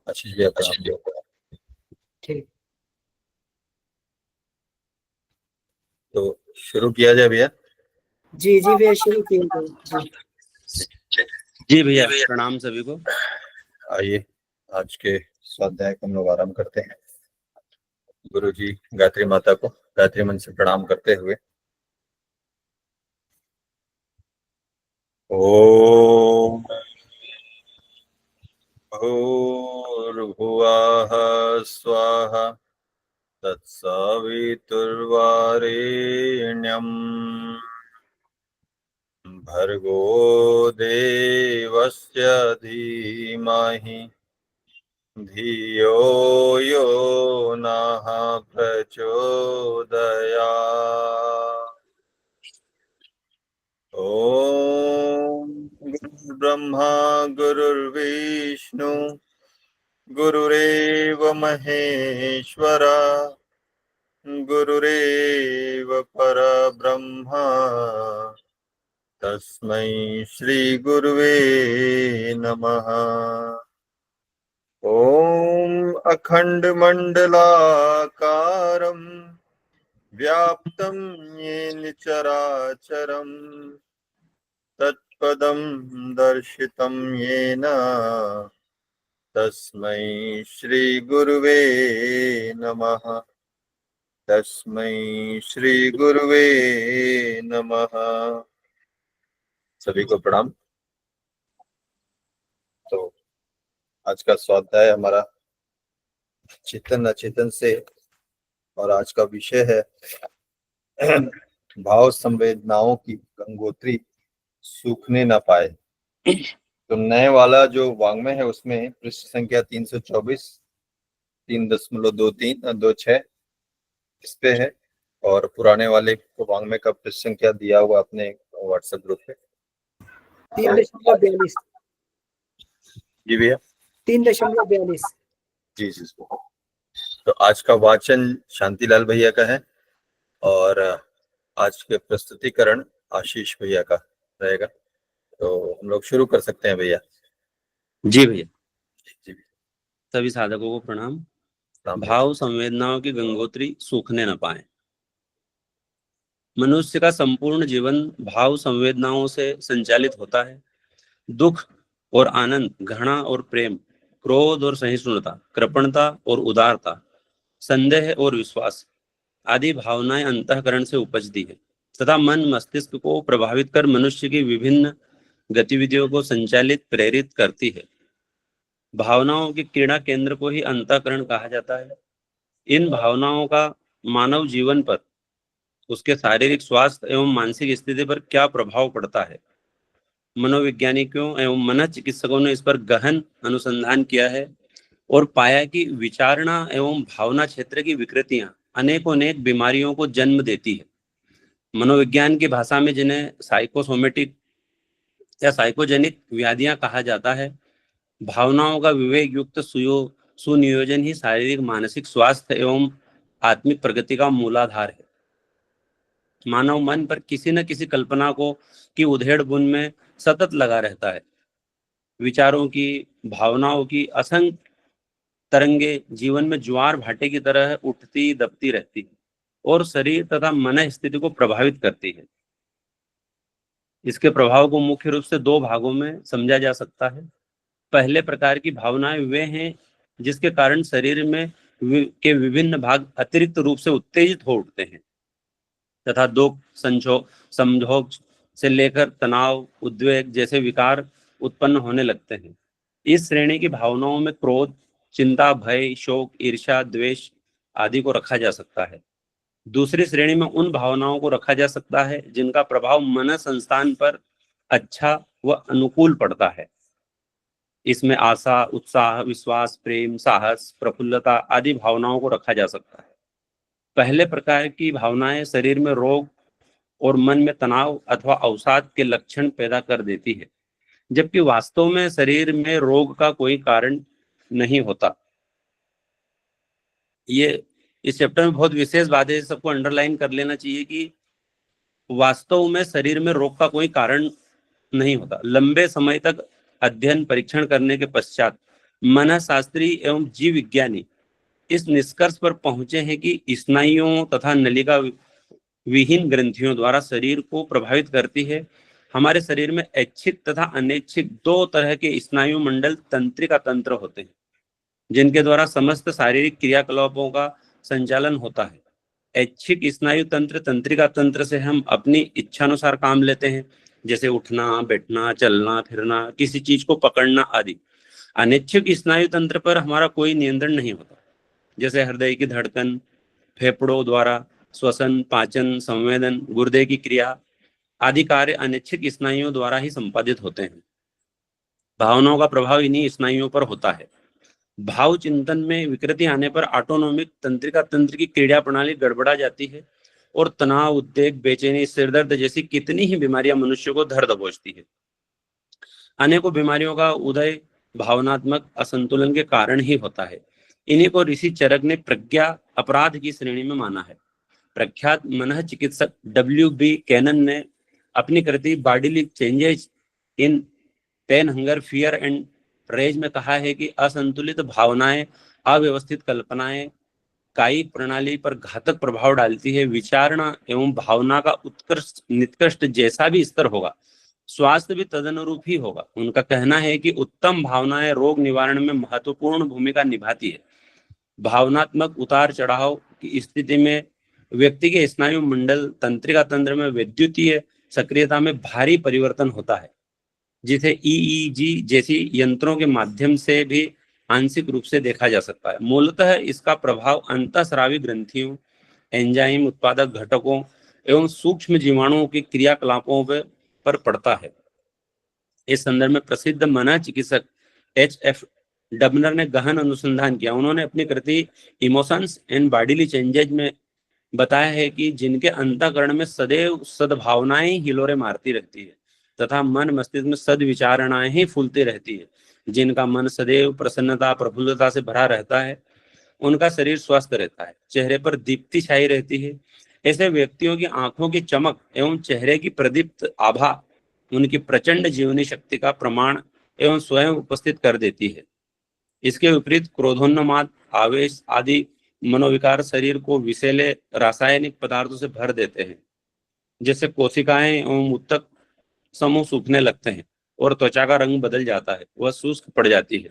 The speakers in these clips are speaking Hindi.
आशीष भैया प्रणाम। ठीक। तो शुरू किया जाए भैया। जी जी भैया शुरू किया जी। जी भैया प्रणाम सभी को। आइए आज के स्वाध्याय को हम लोग आरंभ करते हैं। गुरु जी गायत्री माता को गायत्री मंत्र से प्रणाम करते हुए ओम भूर्भुवः स्वाहा तत्सवितुर्वरेण्यं भर्गो देवस्य धीमहि धियो यो नः प्रचोदयात्। ओम गुरुर्ब्रह्मा गुरुर्विष्णु गुरुरेव महेश्वरा गुरुरेव परब्रह्मा तस्मै श्री गुरुवे नमः। ओम अखंडमंडलाकारं व्याप्तं येन चराचरं तत्पदं दर्शितं येन तस्मै श्री गुरुवे नमः। तस्मै श्री गुरुवे नमः। सभी को प्रणाम। तो आज का स्वाध्याय हमारा चेतन अचेतन से, और आज का विषय है भाव संवेदनाओं की गंगोत्री सूखने न पाए। तो नए वाला जो वाङ्मय है उसमें पृष्ठ संख्या 324 3.23 इस पे है, और पुराने वाले को वाङ्मय का पृष्ठ संख्या दिया हुआ अपने व्हाट्सएप ग्रुप पे 3.42। जी भैया 3.42। जी जी। तो आज का वाचन शांतिलाल भैया का है और आज के प्रस्तुतिकरण आशीष भैया का रहेगा। तो हम लोग शुरू कर सकते हैं भैया। जी भैया। जी सभी साधकों को प्रणाम। प्रणाम। भाव संवेदनाओं की गंगोत्री सूखने न पाए। मनुष्य का संपूर्ण जीवन भाव संवेदनाओं से संचालित होता है। दुख और आनंद, घृणा और प्रेम, क्रोध और सहिष्णुता, कृपणता और उदारता, संदेह और विश्वास आदि भावनाएं अंतःकरण से उपजती है तथा मन मस्तिष्क को प्रभावित कर मनुष्य की विभिन्न गतिविधियों को संचालित प्रेरित करती है। भावनाओं के क्रीड़ा केंद्र को ही अंतःकरण कहा जाता है। इन भावनाओं का मानव जीवन पर, उसके शारीरिक स्वास्थ्य एवं मानसिक स्थिति पर क्या प्रभाव पड़ता है, मनोवैज्ञानिकों एवं मन चिकित्सकों ने इस पर गहन अनुसंधान किया है और पाया कि विचारणा एवं भावना क्षेत्र की विकृतियां अनेक बीमारियों को जन्म देती है। मनोविज्ञान की भाषा में जिन्हें साइकोसोमेटिक या साइकोजेनिक व्याधियां कहा जाता है। भावनाओं का विवेक युक्त सुनियोजन ही शारीरिक मानसिक स्वास्थ्य एवं आत्मिक प्रगति का मूलाधार है। मानव मन पर किसी न किसी कल्पना की उधेड़ बुन में सतत लगा रहता है। विचारों की, भावनाओं की असंख्य तरंगे जीवन में ज्वार भाटे की तरह उठती दबती रहती है और शरीर तथा मन स्थिति को प्रभावित करती है। इसके प्रभाव को मुख्य रूप से दो भागों में समझा जा सकता है। पहले प्रकार की भावनाएं वे हैं जिसके कारण शरीर में के विभिन्न भाग अतिरिक्त रूप से उत्तेजित हो उठते हैं तथा दुख, समझोग से लेकर तनाव, उद्वेग जैसे विकार उत्पन्न होने लगते हैं। इस श्रेणी की भावनाओं में क्रोध, चिंता, भय, शोक, ईर्ष्या, द्वेष आदि को रखा जा सकता है। दूसरी श्रेणी में उन भावनाओं को रखा जा सकता है जिनका प्रभाव मन संस्थान पर अच्छा व अनुकूल पड़ता है। इसमें आशा, उत्साह, विश्वास, प्रेम, साहस, प्रफुल्लता आदि भावनाओं को रखा जा सकता है। पहले प्रकार की भावनाएं शरीर में रोग और मन में तनाव अथवा अवसाद के लक्षण पैदा कर देती है, जबकि वास्तव में शरीर में रोग का कोई कारण नहीं होता। ये इस चैप्टर में बहुत विशेष बात है, सबको अंडरलाइन कर लेना चाहिए कि वास्तव में शरीर में रोग का कोई कारण नहीं होता। लंबे समय तक अध्ययन परीक्षण करने के पश्चात मनःशास्त्री एवं जीव विज्ञानी इस निष्कर्ष पर पहुंचे हैं कि स्नायुओं तथा नलिका विहीन ग्रंथियों द्वारा शरीर को प्रभावित करती है। हमारे शरीर में ऐच्छिक तथा अनैच्छिक दो तरह के स्नायु मंडल तंत्रिका तंत्र होते हैं, जिनके द्वारा समस्त शारीरिक क्रियाकलापों का संचालन होता है। ऐच्छिक स्नायु तंत्र तंत्रिका तंत्र से हम अपनी इच्छानुसार काम लेते हैं, जैसे उठना, बैठना, चलना फिरना, किसी चीज को पकड़ना आदि। अनैच्छिक स्नायु तंत्र पर हमारा कोई नियंत्रण नहीं होता, जैसे हृदय की धड़कन, फेफड़ों द्वारा श्वसन, पाचन, संवेदन, गुर्दे की क्रिया आदि कार्य अनैच्छिक स्नायुओं द्वारा ही संपादित होते हैं। भावनाओं का प्रभाव इन्हीं स्नायुओं पर होता है। भाव चिंतन में विकृति आने पर ऑटोनोमिक तंत्रिका तंत्र की क्रिया प्रणाली गड़बड़ा जाती है और तनाव, उद्वेग, बेचैनी, सिरदर्द जैसी कितनी ही बीमारियां मनुष्य को धर दबोचती है। अनेकों बीमारियों का उदय भावनात्मक असंतुलन के कारण ही होता है। इन्हीं को ऋषि चरक ने प्रज्ञा अपराध की श्रेणी में माना है। प्रख्यात मनः चिकित्सक W.B. कैनन ने अपनी कृति bodily changes in pain, hunger, fear and rage में कहा है कि असंतुलित भावनाएं, अव्यवस्थित कल्पनाएं कायिक प्रणाली पर घातक प्रभाव डालती है। विचारणा एवं भावना का उत्कृष्ट निकृष्ट जैसा भी स्तर होगा, स्वास्थ्य भी तदनुरूप ही होगा। उनका कहना है कि उत्तम भावनाएं रोग निवारण में महत्वपूर्ण भूमिका निभाती है। भावनात्मक उतार चढ़ाव की स्थिति में व्यक्ति के स्नायु मंडल तंत्रिका तंत्र में विद्युतीय सक्रियता में भारी परिवर्तन होता है, जिसे EEG जैसी यंत्रों के माध्यम से भी आंशिक रूप से देखा जा सकता है। मूलतः इसका प्रभाव अंतःस्रावी ग्रंथियों, एंजाइम उत्पादक घटकों एवं सूक्ष्म जीवाणुओं की क्रियाकलापों पर पड़ता है। इस संदर्भ में प्रसिद्ध मनः चिकित्सक H.F. डबनर ने गहन अनुसंधान किया। उन्होंने अपनी कृति इमोशंस एंड बॉडीली चेंजेज में बताया है कि जिनके अंतःकरण में सदैव सद्भावनाएं हिलोरे मारती रहती है तथा मन मस्तिष्क में सद्विचारणाएं ही फूलती रहती है, जिनका मन सदैव प्रसन्नता, प्रफुल्लता से भरा रहता है, उनका शरीर स्वस्थ रहता है, चेहरे पर दीप्ति छाई रहती है। ऐसे व्यक्तियों की आंखों की चमक एवं चेहरे की प्रदीप्त आभा उनकी प्रचंड जीवनी शक्ति का प्रमाण एवं स्वयं उपस्थित कर देती है। इसके विपरीत क्रोधोन्माद, आवेश आदि मनोविकार शरीर को विषैले रासायनिक पदार्थों से भर देते हैं, जैसे कोशिकाएं एवं ऊतक समूह सूखने लगते हैं और त्वचा का रंग बदल जाता है, वह शुष्क पड़ जाती है।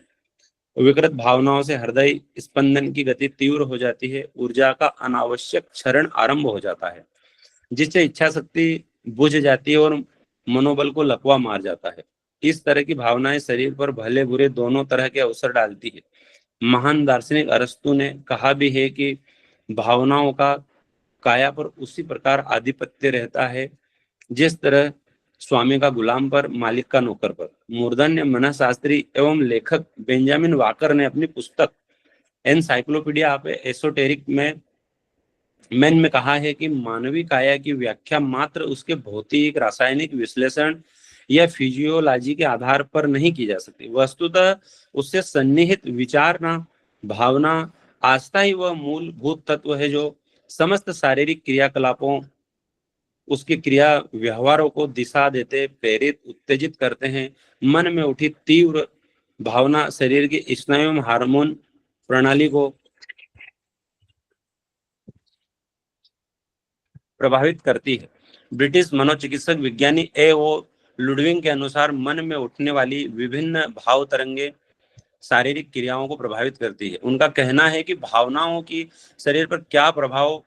विकृत भावनाओं से हृदय स्पंदन की गति तीव्र हो जाती है, ऊर्जा का अनावश्यक क्षरण आरंभ हो जाता है, जिससे इच्छा शक्ति बुझ जाती है और मनोबल को लकवा मार जाता है। इस तरह की भावनाएं शरीर पर भले बुरे दोनों तरह के अवसर डालती है। महान दार्शनिक अरस्तु ने कहा भी है कि भावनाओं का काया पर उसी प्रकार आधिपत्य रहता है जिस तरह स्वामी का गुलाम पर, मालिक का नौकर पर। मूर्धन्य मनःशास्त्री एवं लेखक बेंजामिन वाकर ने अपनी पुस्तक एनसाइक्लोपीडिया ऑफ एसोटेरिक में कहा है कि मानवीय काया की व्याख्या मात्र उसके भौतिक, रासायनिक विश्लेषण या फिजियोलॉजी के आधार पर नहीं की जा सकती। वस्तुतः उससे सन्निहित विचारना, भावना, आस्था ही वह मूलभूत तत्व है जो समस्त शारीरिक क्रियाकलापों, उसके क्रिया व्यवहारों को दिशा देते, प्रेरित, उत्तेजित करते हैं। मन में उठी तीव्र भावना शरीर की स्नायु हार्मोन प्रणाली को प्रभावित करती है। ब्रिटिश मनोचिकित्सक विज्ञानी A.O. लुडविंग के अनुसार मन में उठने वाली विभिन्न भाव तरंगे शारीरिक क्रियाओं को प्रभावित करती है। उनका कहना है कि भावनाओं की शरीर पर क्या प्रभाव,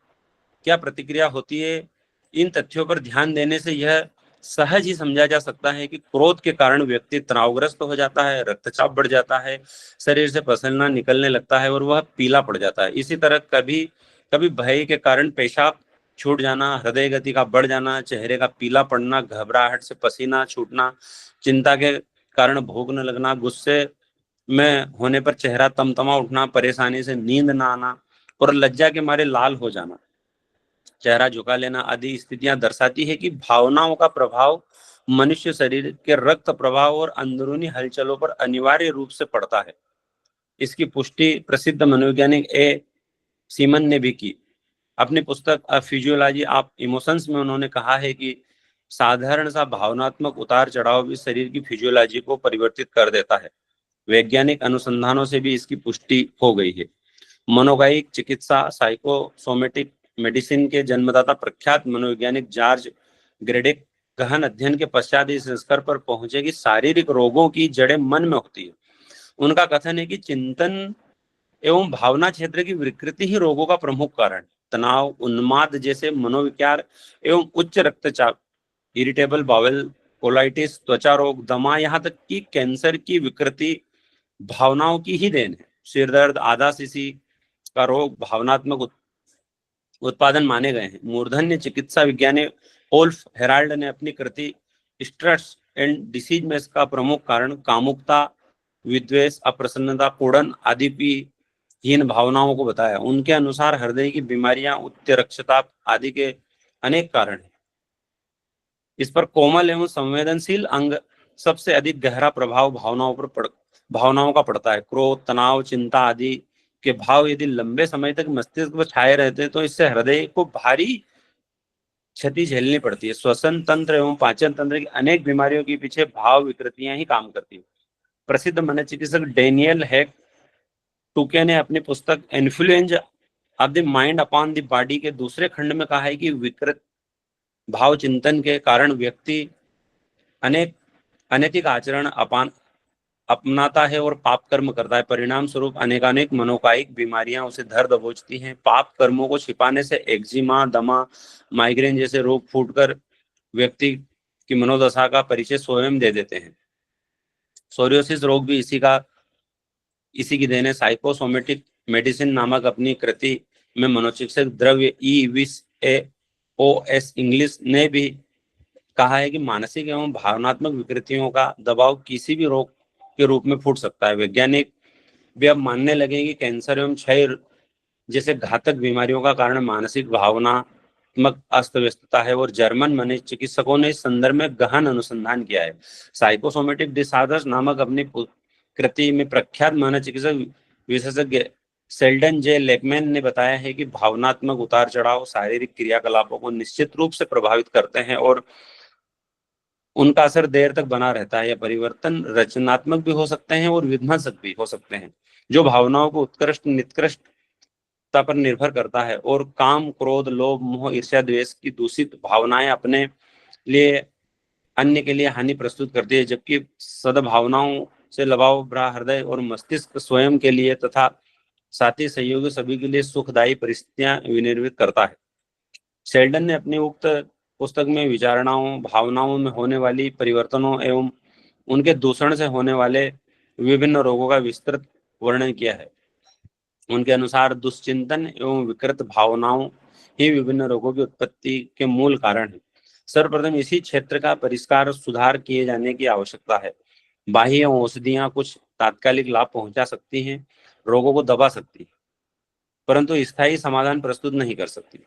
क्या प्रतिक्रिया होती है, इन तथ्यों पर ध्यान देने से यह सहज ही समझा जा सकता है कि क्रोध के कारण व्यक्ति तनावग्रस्त हो जाता है, रक्तचाप बढ़ जाता है, शरीर से पसीना निकलने लगता है और वह पीला पड़ जाता है। इसी तरह कभी कभी भय के कारण पेशाब छूट जाना, हृदय गति का बढ़ जाना, चेहरे का पीला पड़ना, घबराहट से पसीना छूटना, चिंता के कारण भूख न लगना, गुस्से में होने पर चेहरा तमतमा उठना, परेशानी से नींद न आना और लज्जा के मारे लाल हो जाना, चेहरा झुका लेना आदि स्थितियां दर्शाती है कि भावनाओं का प्रभाव मनुष्य शरीर के रक्त प्रवाह और अंदरूनी हलचलों पर अनिवार्य रूप से पड़ता है। इसकी पुष्टि प्रसिद्ध मनोवैज्ञानिक A. सीमन ने भी की। अपनी पुस्तक अ फिजियोलॉजी ऑफ इमोशंस में उन्होंने कहा है कि साधारण सा भावनात्मक उतार चढ़ाव भी शरीर की फिजियोलॉजी को परिवर्तित कर देता है। वैज्ञानिक अनुसंधानों से भी इसकी पुष्टि हो गई है। मनोकायिक चिकित्सा साइकोसोमेटिक मेडिसिन के जन्मदाता प्रख्यात मनोवैज्ञानिक जॉर्ज ग्रेडिक गहन अध्ययन के पश्चात इस स्तर पर पहुंचे कि शारीरिक रोगों की जड़ें मन में होती है। उनका कथन है कि चिंतन एवं भावना क्षेत्र की विकृति ही रोगों का प्रमुख कारण। तनाव, उन्माद जैसे मनोविकार एवं उच्च रक्तचाप, इरिटेबल बाउल, कोलाइटिस, त्वचा रोग, दमा, यहाँ तक कि कैंसर की विकृति भावनाओं की ही देन है। सिर दर्द, आधा सीसी का रोग भावनात्मक उत्पादन माने गए हैं। मूर्धन्य चिकित्सा विज्ञानी ओल्फ हेराल्ड ने अपनी कृति स्ट्रेस एंड डिसीज में इसका प्रमुख कारण कामुकता, विद्वेष, अप्रसन्नता, कुड़न आदि हीन भावनाओं को बताया। उनके अनुसार हृदय की बीमारियां, उच्च रक्तचाप आदि के अनेक कारण हैं। इस पर कोमल एवं संवेदनशील अंग सबसे अधिक गहरा प्रभाव भावनाओं का पड़ता है। क्रोध, तनाव, चिंता आदि के भाव यदि लंबे समय तक मस्तिष्क पर छाए रहते हैं तो इससे हृदय को भारी क्षति झेलनी पड़ती है। श्वसन तंत्र एवं पाचन तंत्र की अनेक बीमारियों के पीछे भाव विकृतियां ही काम करती है। प्रसिद्ध मनोचिकित्सक डेनियल हेक टूके ने अपनी पुस्तक influence of the mind upon the body के दूसरे खंड में कहा है कि विकृत भाव चिंतन के कारण व्यक्ति अनैतिक आचरण अपनाता है और पाप कर्म करता है। परिणाम स्वरूप अनेकानेक मनोकायिक बीमारियां उसे धर दबोचती हैं। पाप कर्मों को छिपाने से एक्जिमा, दमा, माइग्रेन जैसे रोग फूटकर व्यक्ति की मनोदशा का परिचय स्वयं दे देते हैं। सोरियोसिस रोग भी इसी की देन है। साइकोसोमेटिक मेडिसिन नामक अपनी कृति में मनोचिकित्सक द्रव्य EVIS इंग्लिश ने भी कहा है कि मानसिक एवं भावनात्मक विकृतियों का दबाव किसी भी रोग के रूप में फूट सकता है। वैज्ञानिक भी अब मानने लगे कि कैंसर एवं क्षय जैसे घातक बीमारियों का कारण मानसिक भावनात्मक अस्त व्यस्तता है और जर्मन मनोचिकित्सकों ने इस संदर्भ में गहन अनुसंधान किया है। साइकोसोमेटिक डिसऑर्डर्स नामक अपनी कृति में प्रख्यात मनोचिकित्सक विशेषज्ञ सेल्डन जे लेकमैन ने बताया है कि भावनात्मक उतार चढ़ाव शारीरिक क्रियाकलापों को निश्चित रूप से प्रभावित करते हैं और उनका असर देर तक बना रहता है। यह परिवर्तन रचनात्मक भी हो सकते हैं और विध्वंसक भी हो सकते हैं, जो भावनाओं को उत्कृष्ट निकृष्टता पर निर्भर करता है। और काम, क्रोध, लोभ, मोह, ईर्ष्या, द्वेष की दूषित भावनाएं अपने लिए अन्य के लिए हानि प्रस्तुत करती है, जबकि सद्भावनाओं से लगाव भरा हृदय और मस्तिष्क स्वयं के लिए तथा साथी सहयोगी सभी के लिए सुखदायी परिस्थितियां विनिर्मित करता है। शेल्डन ने अपनी उक्त पुस्तक में विचारणाओं, भावनाओं में होने वाली परिवर्तनों एवं उनके दूषण से होने वाले विभिन्न रोगों का विस्तृत वर्णन किया है। उनके अनुसार दुश्चिंतन एवं विकृत भावनाओं ही विभिन्न रोगों की उत्पत्ति के मूल कारण है। सर्वप्रथम इसी क्षेत्र का परिष्कार, सुधार किए जाने की आवश्यकता है। बाह्य औषधियां कुछ तात्कालिक लाभ पहुंचा सकती हैं, रोगों को दबा सकती है, परंतु स्थायी समाधान प्रस्तुत नहीं कर सकती।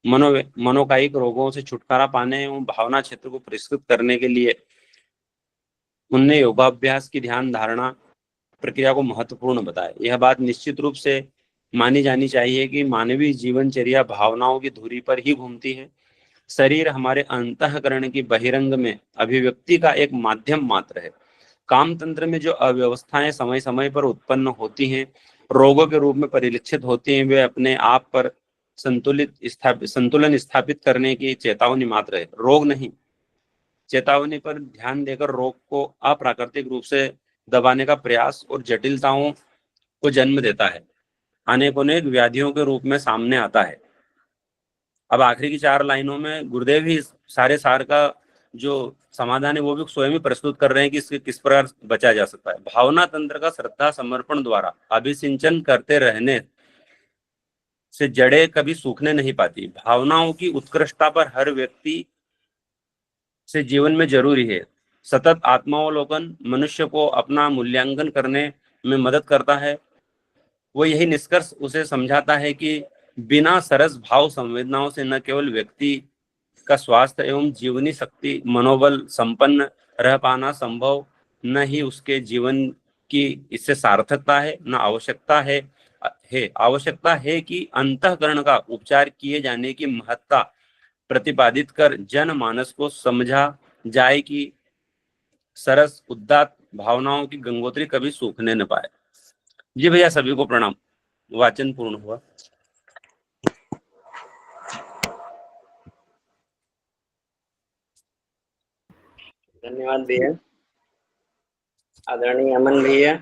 मनोकायिक रोगों से छुटकारा पाने एवं भावना क्षेत्र को परिष्कृत करने के लिए उनने योगाभ्यास की ध्यान धारणा प्रक्रिया को महत्वपूर्ण बताया। यह बात निश्चित रूप से मानी जानी चाहिए कि मानवीय जीवनचर्या भावनाओं की धुरी पर ही घूमती है। शरीर हमारे अंतःकरण की बहिरंग में अभिव्यक्ति का एक माध्यम मात्र है। काम तंत्र में जो अव्यवस्थाएं समय समय पर उत्पन्न होती हैं, रोगों के रूप में परिलक्षित होती हैं, वे अपने आप पर संतुलन स्थापित करने की चेतावनी मात्र है, रोग नहीं। चेतावनी पर ध्यान देकर रोग को अप्राकृतिक रूप से दबाने का प्रयास और जटिलताओं को जन्म देता है, अनेक व्याधियों के रूप में सामने आता है। अब आखिरी की 4 लाइनों में गुरुदेव ही सारे सार का जो समाधान है वो भी स्वयं ही प्रस्तुत कर रहे हैं कि इसके किस प्रकार बचा जा सकता है। भावना तंत्र का श्रद्धा समर्पण द्वारा अभिसिंचन करते रहने से जड़ें कभी सूखने नहीं पाती। भावनाओं की उत्कृष्टता पर हर व्यक्ति से जीवन में जरूरी है। सतत आत्मावलोकन मनुष्य को अपना मूल्यांकन करने में मदद करता है। वो यही निष्कर्ष उसे समझाता है कि बिना सरस भाव संवेदनाओं से न केवल व्यक्ति का स्वास्थ्य एवं जीवनी शक्ति मनोबल संपन्न रह पाना संभव, न ही उसके जीवन की इससे सार्थकता है, न आवश्यकता है कि अंतःकरण का उपचार किए जाने की महत्ता प्रतिपादित कर जनमानस को समझा जाए कि सरस, उदात्त भावनाओं की गंगोत्री कभी सूखने न पाए। जी भैया, सभी को प्रणाम। वाचन पूर्ण हुआ। धन्यवाद भैया। आदरणीय अमन भैया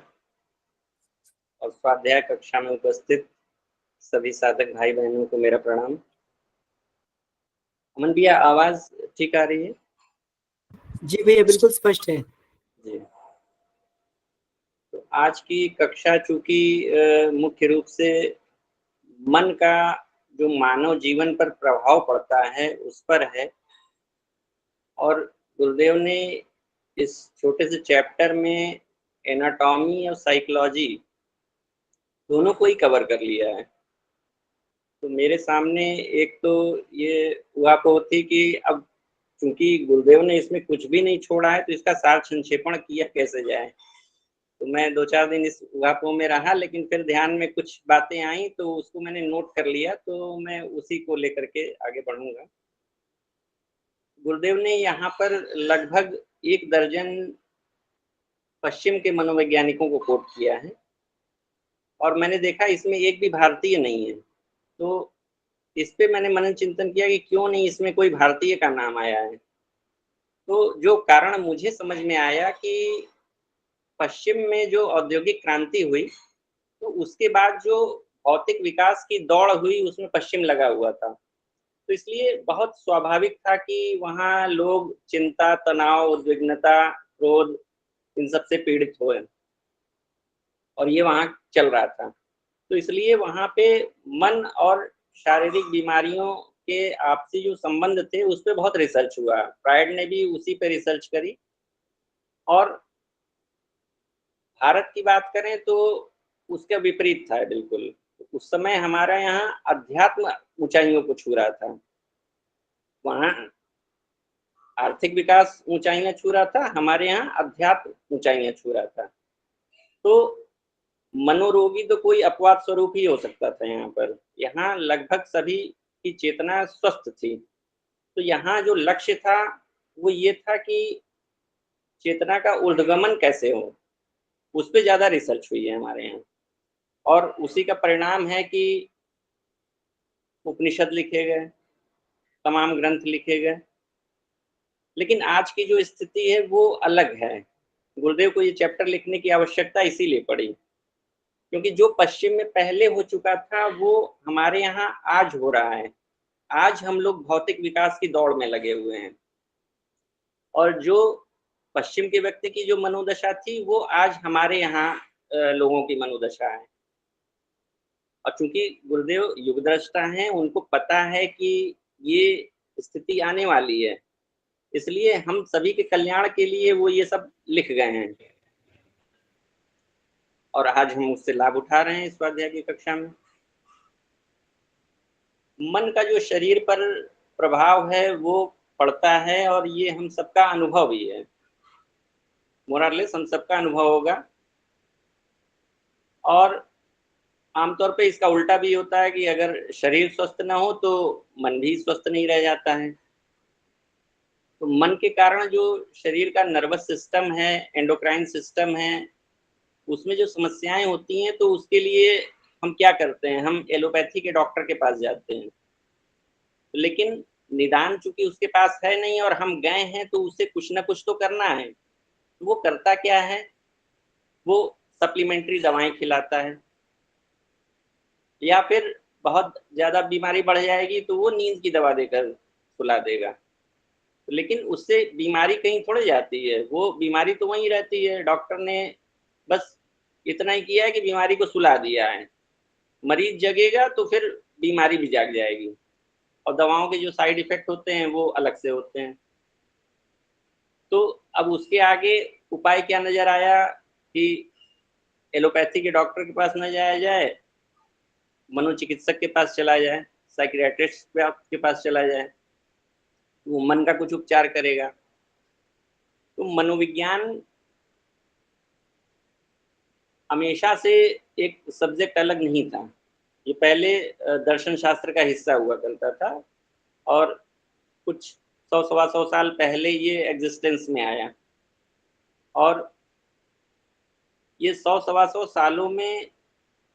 और स्वाध्याय कक्षा में उपस्थित सभी साधक भाई बहनों को मेरा प्रणाम। अमन भैया, आवाज ठीक आ रही है? जी भैया, बिल्कुल स्पष्ट है। जी। तो आज की कक्षा चूंकि मुख्य रूप से मन का जो मानव जीवन पर प्रभाव पड़ता है उस पर है, और गुरुदेव ने इस छोटे से चैप्टर में एनाटॉमी और साइकोलॉजी दोनों को ही कवर कर लिया है। तो मेरे सामने एक तो ये उहापोह थी कि अब चूंकि गुरुदेव ने इसमें कुछ भी नहीं छोड़ा है तो इसका सार संक्षेपण किया कैसे जाए। तो मैं 2-4 दिन इस उहापोह में रहा, लेकिन फिर ध्यान में कुछ बातें आई तो उसको मैंने नोट कर लिया, तो मैं उसी को लेकर के आगे बढ़ूंगा। गुरुदेव ने यहाँ पर लगभग 1 दर्जन पश्चिम के मनोवैज्ञानिकों को कोट किया है, और मैंने देखा इसमें एक भी भारतीय नहीं है। तो इस पे मैंने मनन चिंतन किया कि क्यों नहीं इसमें कोई भारतीय का नाम आया है। तो जो कारण मुझे समझ में आया कि पश्चिम में जो औद्योगिक क्रांति हुई, तो उसके बाद जो भौतिक विकास की दौड़ हुई उसमें पश्चिम लगा हुआ था। तो इसलिए बहुत स्वाभाविक था कि वहाँ लोग चिंता, तनाव, उद्विग्नता, क्रोध इन सब से पीड़ित हुए, और ये वहाँ चल रहा था। तो इसलिए वहाँ पे मन और शारीरिक बीमारियों के आपसी जो संबंध थे उस पे बहुत रिसर्च हुआ। फ्रायड ने भी उसी पे रिसर्च करी। और भारत की बात करें तो उसका विपरीत था बिल्कुल। उस समय हमारा यहाँ अध्यात्म ऊंचाइयों को छू रहा था, वहाँ आर्थिक विकास ऊंचाइयां छू रहा था, हमारे यहाँ अध्यात्म ऊंचाइयां छू रहा था। तो मनोरोगी तो कोई अपवाद स्वरूप ही हो सकता था यहाँ पर। यहाँ लगभग सभी की चेतना स्वस्थ थी। तो यहाँ जो लक्ष्य था वो ये था कि चेतना का ऊर्ध्वगमन कैसे हो, उस पे ज्यादा रिसर्च हुई है हमारे यहाँ। और उसी का परिणाम है कि उपनिषद लिखे गए, तमाम ग्रंथ लिखे गए। लेकिन आज की जो स्थिति है वो अलग है। गुरुदेव को ये चैप्टर लिखने की आवश्यकता इसीलिए पड़ी क्योंकि जो पश्चिम में पहले हो चुका था वो हमारे यहाँ आज हो रहा है। आज हम लोग भौतिक विकास की दौड़ में लगे हुए हैं, और जो पश्चिम के व्यक्ति की जो मनोदशा थी वो आज हमारे यहाँ लोगों की मनोदशा है। और चूंकि गुरुदेव युगद्रष्टा हैं, उनको पता है कि ये स्थिति आने वाली है, इसलिए हम सभी के कल्याण के लिए वो ये सब लिख गए हैं, और आज हम उससे लाभ उठा रहे हैं इस स्वाध्याय की कक्षा में। मन का जो शरीर पर प्रभाव है वो पड़ता है, और ये हम सबका अनुभव ही है, मोरलेस हम सबका अनुभव होगा। और आमतौर पे इसका उल्टा भी होता है कि अगर शरीर स्वस्थ ना हो तो मन भी स्वस्थ नहीं रह जाता है। तो मन के कारण जो शरीर का नर्वस सिस्टम है, एंडोक्राइन सिस्टम है, उसमें जो समस्याएं होती हैं तो उसके लिए हम क्या करते हैं, हम एलोपैथी के डॉक्टर के पास जाते हैं। लेकिन निदान चूंकि उसके पास है नहीं और हम गए हैं तो उसे कुछ ना कुछ तो करना है। तो वो करता क्या है, वो सप्लीमेंट्री दवाएं खिलाता है, या फिर बहुत ज्यादा बीमारी बढ़ जाएगी तो वो नींद की दवा देकर सुला देगा। लेकिन उससे बीमारी कहीं थोड़ी जाती है, वो बीमारी तो वहीं रहती है। डॉक्टर ने बस इतना ही किया है कि बीमारी को सुला दिया है। मरीज जगेगा तो फिर बीमारी भी जाग जाएगी, और दवाओं के जो साइड इफेक्ट होते हैं वो अलग से होते हैं। तो अब उसके आगे उपाय क्या नजर आया कि एलोपैथी के डॉक्टर के पास न जाया जाए, मनोचिकित्सक के पास चला जाए, साइकियाट्रिस्ट के पास चला जाए, वो मन का कुछ उपचार करेगा। तो मनोविज्ञान हमेशा से एक सब्जेक्ट अलग नहीं था। ये पहले दर्शन शास्त्र का हिस्सा हुआ करता था, और कुछ 100 सवा 100 साल पहले ये एग्जिस्टेंस में आया। और ये 100-125 सालों में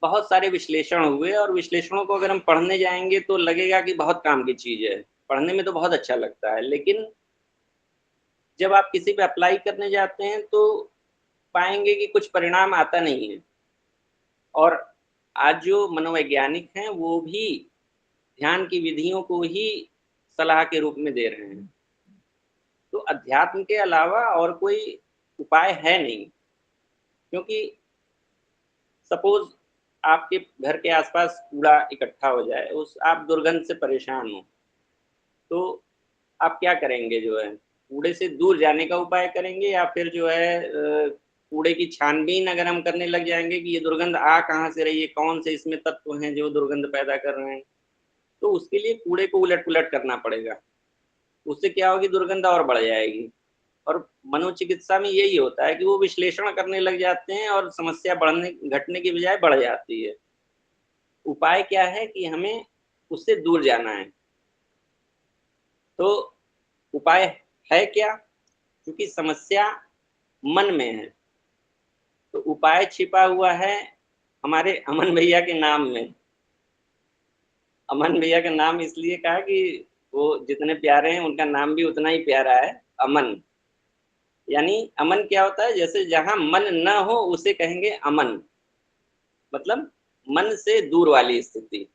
बहुत सारे विश्लेषण हुए, और विश्लेषणों को अगर हम पढ़ने जाएंगे तो लगेगा कि बहुत काम की चीज है, पढ़ने में तो बहुत अच्छा लगता है, लेकिन जब आप किसी पे अप्लाई करने जाते हैं तो पाएंगे कि कुछ परिणाम आता नहीं है। और आज जो मनोवैज्ञानिक हैं वो भी ध्यान की विधियों को ही सलाह के रूप में दे रहे हैं। तो अध्यात्म के अलावा और कोई उपाय है नहीं, क्योंकि सपोज आपके घर के आसपास कूड़ा इकट्ठा हो जाए, उस आप दुर्गंध से परेशान हो, तो आप क्या करेंगे? जो है कूड़े से दूर जाने का उपाय करेंगे, या फिर जो है कूड़े की छानबीन अगर हम करने लग जाएंगे कि ये दुर्गंध आ कहाँ से रही है, कौन से इसमें तत्व हैं जो दुर्गंध पैदा कर रहे हैं, तो उसके लिए कूड़े को उलट पुलट करना पड़ेगा। उससे क्या होगी? दुर्गंध और बढ़ जाएगी। और मनोचिकित्सा में यही होता है कि वो विश्लेषण करने लग जाते हैं और समस्या बढ़ने घटने की बजाय बढ़ जाती है। उपाय क्या है कि हमें उससे दूर जाना है। तो उपाय है क्या? क्योंकि समस्या मन में है, तो उपाय छिपा हुआ है हमारे अमन भैया के नाम में। अमन भैया का नाम इसलिए कहा कि वो जितने प्यारे हैं उनका नाम भी उतना ही प्यारा है, अमन। यानी अमन क्या होता है? जैसे जहां मन न हो उसे कहेंगे अमन, मतलब मन से दूर वाली स्थिति,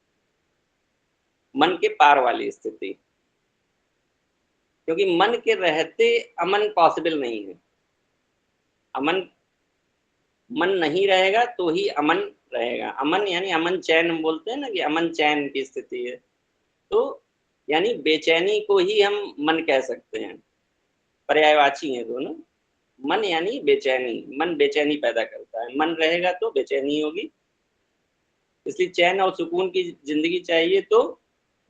मन के पार वाली स्थिति। क्योंकि मन के रहते अमन पॉसिबल नहीं है। अमन, मन नहीं रहेगा तो ही अमन रहेगा। अमन यानी अमन चैन, हम बोलते हैं ना कि अमन चैन की स्थिति है। तो यानी बेचैनी को ही हम मन कह सकते हैं, पर्यायवाची हैं दोनों। मन यानी बेचैनी, मन बेचैनी पैदा करता है, मन रहेगा तो बेचैनी होगी। इसलिए चैन और सुकून की जिंदगी चाहिए तो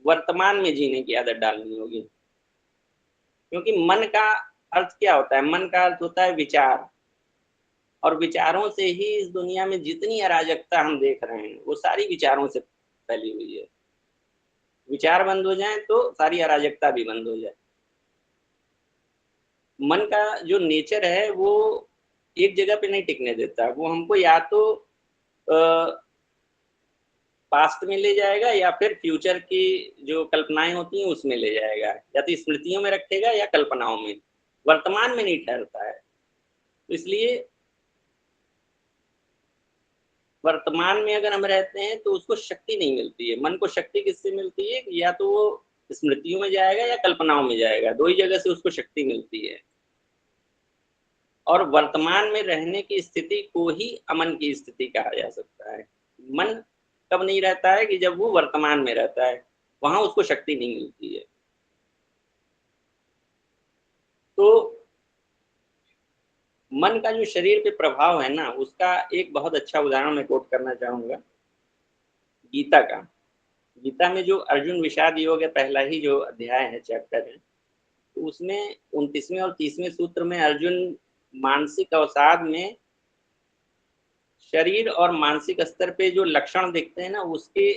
वर्तमान में जीने की आदत डालनी होगी। क्योंकि मन का अर्थ क्या होता है? मन का अर्थ होता है विचार, और विचारों से ही इस दुनिया में जितनी अराजकता हम देख रहे हैं वो सारी विचारों से फैली हुई है। विचार बंद हो जाए तो सारी अराजकता भी बंद हो जाए। मन का जो नेचर है वो एक जगह पे नहीं टिकने देता, वो हमको या तो पास्ट में ले जाएगा या फिर फ्यूचर की जो कल्पनाएं होती हैं उसमें ले जाएगा, या तो स्मृतियों में रखेगा या कल्पनाओं में, वर्तमान में नहीं ठहरता है। तो इसलिए वर्तमान में अगर हम रहते हैं तो उसको शक्ति नहीं मिलती है। मन को शक्ति किससे मिलती है? या तो वो स्मृतियों में जाएगा या कल्पनाओं में जाएगा, दो ही जगह से उसको शक्ति मिलती है। और वर्तमान में रहने की स्थिति को ही अमन की स्थिति कहा जा सकता है। मन कब नहीं रहता है? कि जब वो वर्तमान में रहता है, वहां उसको शक्ति नहीं मिलती है। तो मन का जो शरीर पे प्रभाव है ना, उसका एक बहुत अच्छा उदाहरण मैं कोट करना चाहूंगा, गीता का। गीता में जो अर्जुन विषाद योग है, पहला ही जो अध्याय है, चैप्टर है, तो उसमें 29वें और 30वें सूत्र में अर्जुन मानसिक अवसाद में शरीर और मानसिक स्तर पे जो लक्षण दिखते हैं ना, उसके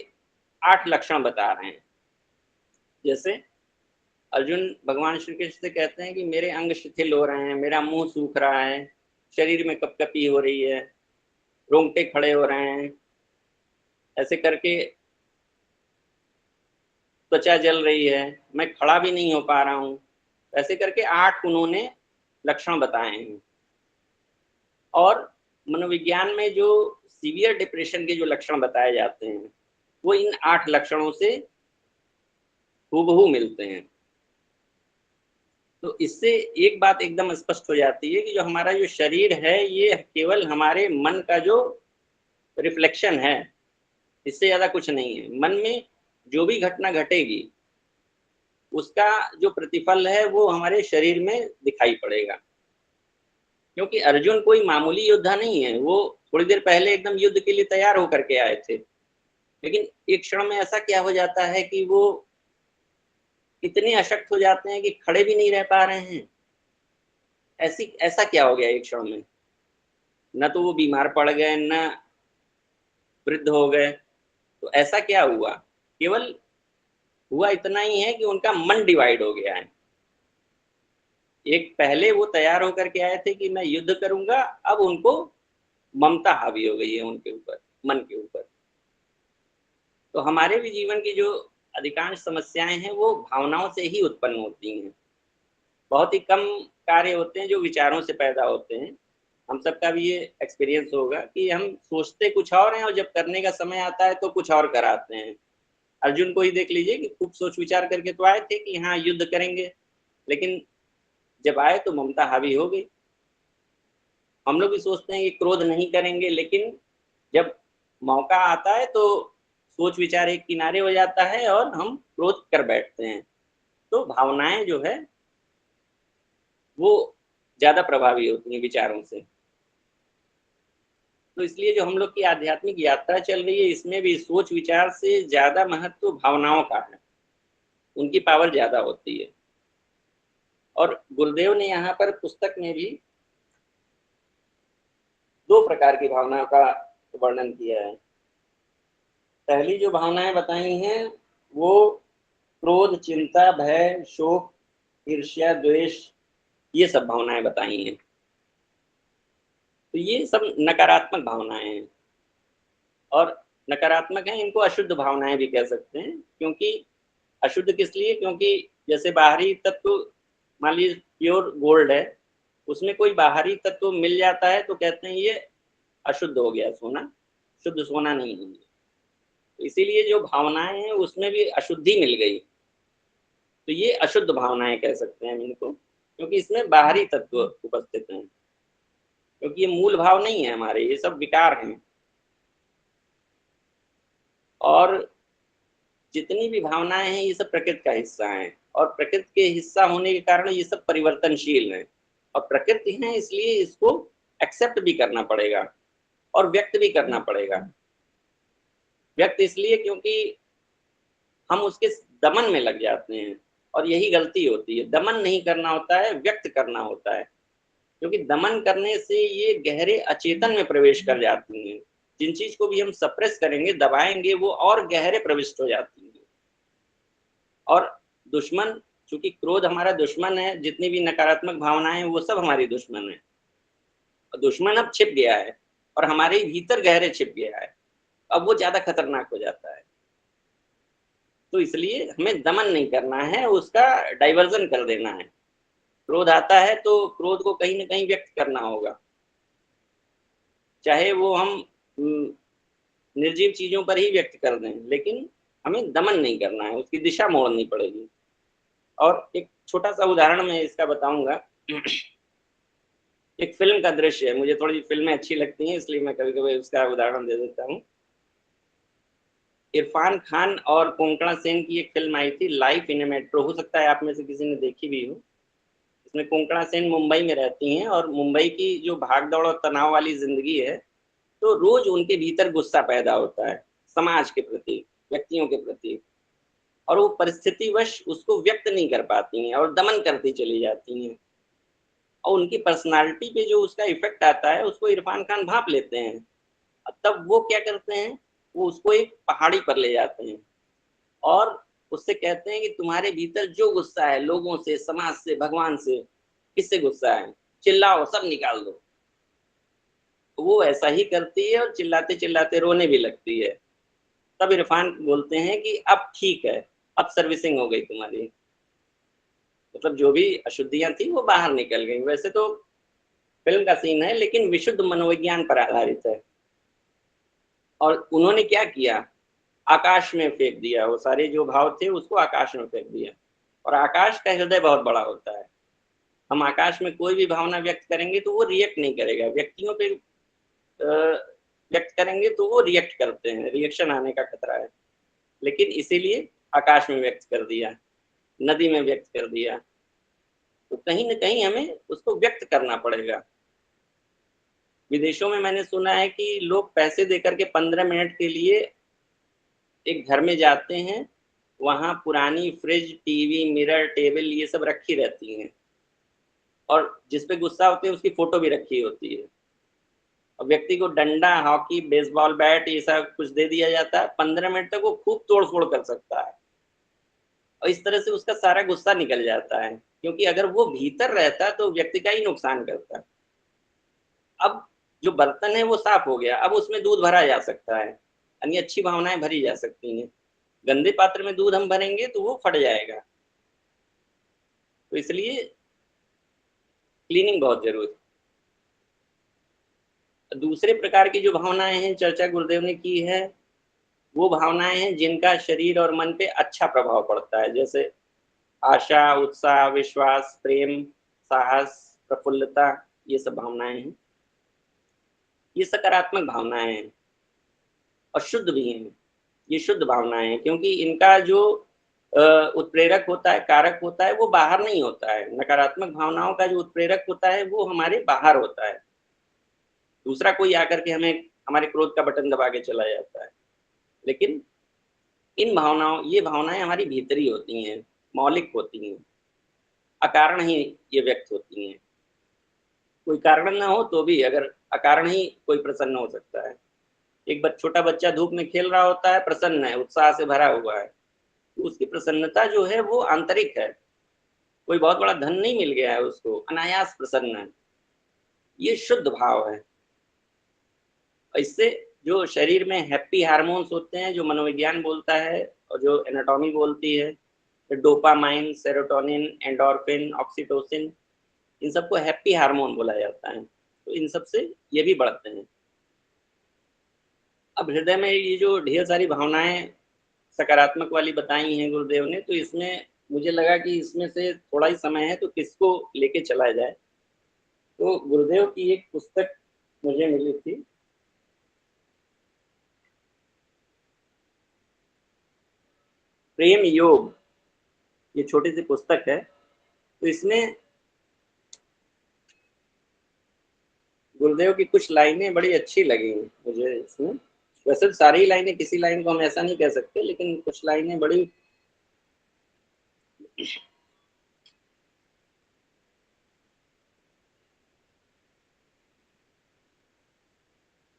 8 लक्षण बता रहे हैं। जैसे अर्जुन भगवान श्री कृष्ण से कहते हैं कि मेरे अंग शिथिल हो रहे हैं, मेरा मुंह सूख रहा है, शरीर में कपकपी हो रही है, रोंगटे खड़े हो रहे हैं, ऐसे करके त्वचा जल रही है, मैं खड़ा भी नहीं हो पा रहा हूँ। ऐसे करके 8 उन्होंने लक्षण बताए हैं। और मनोविज्ञान में जो सीवियर डिप्रेशन के जो लक्षण बताए जाते हैं वो इन 8 लक्षणों से हूबहू मिलते हैं। तो इससे एक बात एकदम स्पष्ट हो जाती है कि जो हमारा जो शरीर है ये केवल हमारे मन का जो रिफ्लेक्शन है, इससे ज्यादा कुछ नहीं है। मन में जो भी घटना घटेगी उसका जो प्रतिफल है वो हमारे शरीर में दिखाई पड़ेगा। क्योंकि अर्जुन कोई मामूली योद्धा नहीं है, वो थोड़ी देर पहले एकदम युद्ध के लिए तैयार होकर के आए थे, लेकिन एक क्षण में ऐसा क्या हो जाता है कि वो इतने अशक्त हो जाते हैं कि खड़े भी नहीं रह पा रहे हैं। ऐसा क्या हो गया एक क्षण में? न तो वो बीमार पड़ गए, न वृद्ध हो गए, तो ऐसा क्या हुआ? केवल हुआ इतना ही है कि उनका मन डिवाइड हो गया है। एक पहले वो तैयार होकर के आए थे कि मैं युद्ध करूंगा, अब उनको ममता हावी हो गई है उनके ऊपर, मन के ऊपर। तो हमारे भी जीवन की जो अधिकांश समस्याएं हैं वो भावनाओं से ही उत्पन्न होती हैं। बहुत ही कम कार्य होते हैं जो विचारों से पैदा होते हैं। हम सबका भी ये एक्सपीरियंस होगा कि हम सोचते कुछ और हैं और जब करने का समय आता है तो कुछ और कराते हैं। अर्जुन को ही देख लीजिए कि खूब सोच विचार करके तो आए थे कि हाँ युद्ध करेंगे, लेकिन जब आए तो ममता हावी हो गई। हम लोग भी सोचते हैं कि क्रोध नहीं करेंगे, लेकिन जब मौका आता है तो सोच विचार एक किनारे हो जाता है और हम क्रोध कर बैठते हैं। तो भावनाएं जो है वो ज्यादा प्रभावी होती हैं विचारों से। तो इसलिए जो हम लोग की आध्यात्मिक यात्रा चल रही है इसमें भी सोच विचार से ज्यादा महत्व भावनाओं का है, उनकी पावर ज्यादा होती है। और गुरुदेव ने यहाँ पर पुस्तक में भी 2 प्रकार की भावनाओं का वर्णन किया है। पहली जो भावनाएं बताई हैं वो क्रोध, चिंता, भय, शोक, ईर्ष्या, द्वेष, ये सब भावनाएं बताई हैं। तो ये सब नकारात्मक भावनाएं हैं और नकारात्मक हैं, इनको अशुद्ध भावनाएं भी कह सकते हैं। क्योंकि अशुद्ध किस लिए? क्योंकि जैसे बाहरी तत्व, मान लीजिए प्योर गोल्ड है, उसमें कोई बाहरी तत्व मिल जाता है तो कहते हैं ये अशुद्ध हो गया सोना, शुद्ध सोना नहीं है। इसीलिए जो भावनाएं हैं उसमें भी अशुद्धि मिल गई, तो ये अशुद्ध भावनाएं कह सकते हैं इनको, क्योंकि इसमें बाहरी तत्व उपस्थित हैं। क्योंकि ये मूल भाव नहीं है हमारे, ये सब विकार हैं। और जितनी भी भावनाएं हैं ये सब प्रकृति का हिस्सा हैं, और प्रकृति के हिस्सा होने के कारण ये सब परिवर्तनशील हैं। और प्रकृति है इसलिए इसको एक्सेप्ट भी करना पड़ेगा और व्यक्त भी करना पड़ेगा। व्यक्त इसलिए क्योंकि हम उसके दमन में लग जाते हैं, और यही गलती होती है। दमन नहीं करना होता है, व्यक्त करना होता है। क्योंकि दमन करने से ये गहरे अचेतन में प्रवेश कर जाती हैं। जिन चीज को भी हम सप्रेस करेंगे, दबाएंगे, वो और गहरे प्रविष्ट हो जाती हैं। और दुश्मन, चूंकि क्रोध हमारा दुश्मन है, जितनी भी नकारात्मक भावनाएं हैं वो सब हमारी दुश्मन है। दुश्मन अब छिप गया है और हमारे भीतर गहरे छिप गया है, अब वो ज्यादा खतरनाक हो जाता है। तो इसलिए हमें दमन नहीं करना है, उसका डाइवर्जन कर देना है। क्रोध आता है तो क्रोध को कहीं ना कहीं व्यक्त करना होगा, चाहे वो हम निर्जीव चीजों पर ही व्यक्त कर दें, लेकिन हमें दमन नहीं करना है, उसकी दिशा मोड़नी पड़ेगी। और एक छोटा सा उदाहरण मैं इसका बताऊंगा। एक फिल्म का दृश्य है, मुझे थोड़ी फिल्में अच्छी लगती हैं इसलिए मैं कभी कभी उसका उदाहरण दे देता हूँ। इरफान खान और कोंकणा सेन की एक फिल्म आई थी, लाइफ इन ए मेट्रो। हो सकता है आप में से किसी ने देखी भी हो। इसमें कोंकणा सेन मुंबई में रहती हैं और मुंबई की जो भागदौड़ और तनाव वाली जिंदगी है, तो रोज उनके भीतर गुस्सा पैदा होता है समाज के प्रति, व्यक्तियों के प्रति, और वो परिस्थितिवश उसको व्यक्त नहीं कर पाती हैं और दमन करती चली जाती हैं। और उनकी पर्सनालिटी पे जो उसका इफेक्ट आता है उसको इरफान खान भांप लेते हैं। तब वो क्या करते हैं, वो उसको एक पहाड़ी पर ले जाते हैं और उससे कहते हैं कि तुम्हारे भीतर जो गुस्सा है, लोगों से, समाज से, भगवान से, किससे गुस्सा है, चिल्लाओ, सब निकाल दो। वो ऐसा ही करती है और चिल्लाते चिल्लाते रोने भी लगती है। तब इरफान बोलते हैं कि अब ठीक है, अब सर्विसिंग हो गई तुम्हारी, मतलब जो भी अशुद्धियां थी वो बाहर निकल गई। वैसे तो फिल्म का सीन है, लेकिन विशुद्ध मनोविज्ञान पर आधारित है। और उन्होंने क्या किया, आकाश में फेंक दिया, वो सारे जो भाव थे उसको आकाश में फेंक दिया। और आकाश का हृदय बहुत बड़ा होता है। हम आकाश में कोई भी भावना व्यक्त करेंगे तो वो रिएक्ट नहीं करेगा, व्यक्तियों पे व्यक्त करेंगे तो वो रिएक्ट करते हैं, रिएक्शन आने का खतरा है। लेकिन इसीलिए आकाश में व्यक्त कर दिया, नदी में व्यक्त कर दिया। तो कहीं ना कहीं हमें उसको व्यक्त करना पड़ेगा। विदेशों में मैंने सुना है कि लोग पैसे देकर के 15 मिनट के लिए एक घर में जाते हैं, वहां पुरानी फ्रिज, टीवी, मिरर, टेबल ये सब रखी रहती हैं, और जिसपे गुस्सा होते हैं उसकी फोटो भी रखी होती है। और व्यक्ति को डंडा, हॉकी, बेसबॉल बैट ये सब कुछ दे दिया जाता है, 15 मिनट तक वो खूब तोड़ फोड़ कर सकता है और इस तरह से उसका सारा गुस्सा निकल जाता है। क्योंकि अगर वो भीतर रहता तो व्यक्ति का ही नुकसान करता। अब जो बर्तन है वो साफ हो गया, अब उसमें दूध भरा जा सकता है, यानी अच्छी भावनाएं भरी जा सकती हैं। गंदे पात्र में दूध हम भरेंगे तो वो फट जाएगा, तो इसलिए क्लीनिंग बहुत जरूरी है। दूसरे प्रकार की जो भावनाएं हैं चर्चा गुरुदेव ने की है, वो भावनाएं हैं जिनका शरीर और मन पे अच्छा प्रभाव पड़ता है, जैसे आशा, उत्साह, विश्वास, प्रेम, साहस, प्रफुल्लता, ये सब भावनाएं हैं। ये सकारात्मक भावनाएं हैं और शुद्ध भी हैं। ये शुद्ध भावनाएं हैं क्योंकि इनका जो उत्प्रेरक होता है, कारक होता है, वो बाहर नहीं होता है। नकारात्मक भावनाओं का जो उत्प्रेरक होता है वो हमारे बाहर होता है, दूसरा कोई आकर के हमें हमारे क्रोध का बटन दबा के चला जाता है। लेकिन इन भावनाओं ये भावनाएं हमारी भीतरी होती हैं, मौलिक होती हैं, अकारण ही ये व्यक्त होती हैं। कोई कारण ना हो तो भी अगर अकारण ही कोई प्रसन्न हो सकता है। एक छोटा बच्चा धूप में खेल रहा होता है, प्रसन्न है, उत्साह से भरा हुआ है, तो उसकी प्रसन्नता जो है वो आंतरिक है, कोई बहुत बड़ा धन नहीं मिल गया है उसको, अनायास प्रसन्न है। ये शुद्ध भाव है। इससे जो शरीर में हैप्पी हार्मोन्स होते हैं, जो मनोविज्ञान बोलता है और जो एनाटॉमी बोलती है, तो डोपामाइन, सेरोटोनिन, एंडोर्फिन, ऑक्सीटोसिन, इन सबको हैप्पी हार्मोन बोला जाता है। तो इन सब से ये भी बढ़ते हैं। अब हृदय में ये जो ढेर सारी भावनाएं सकारात्मक वाली बताई हैं गुरुदेव ने, तो इसमें मुझे लगा कि इसमें से थोड़ा ही समय है तो किसको लेके चला जाए। तो गुरुदेव की एक पुस्तक मुझे मिली थी, प्रेम योग, ये छोटी सी पुस्तक है। तो इसमें गुरुदेव की कुछ लाइनें बड़ी अच्छी लगी मुझे इसमें। वैसे तो सारी लाइनें, किसी लाइन को हम ऐसा नहीं कह सकते, लेकिन कुछ लाइनें बड़ी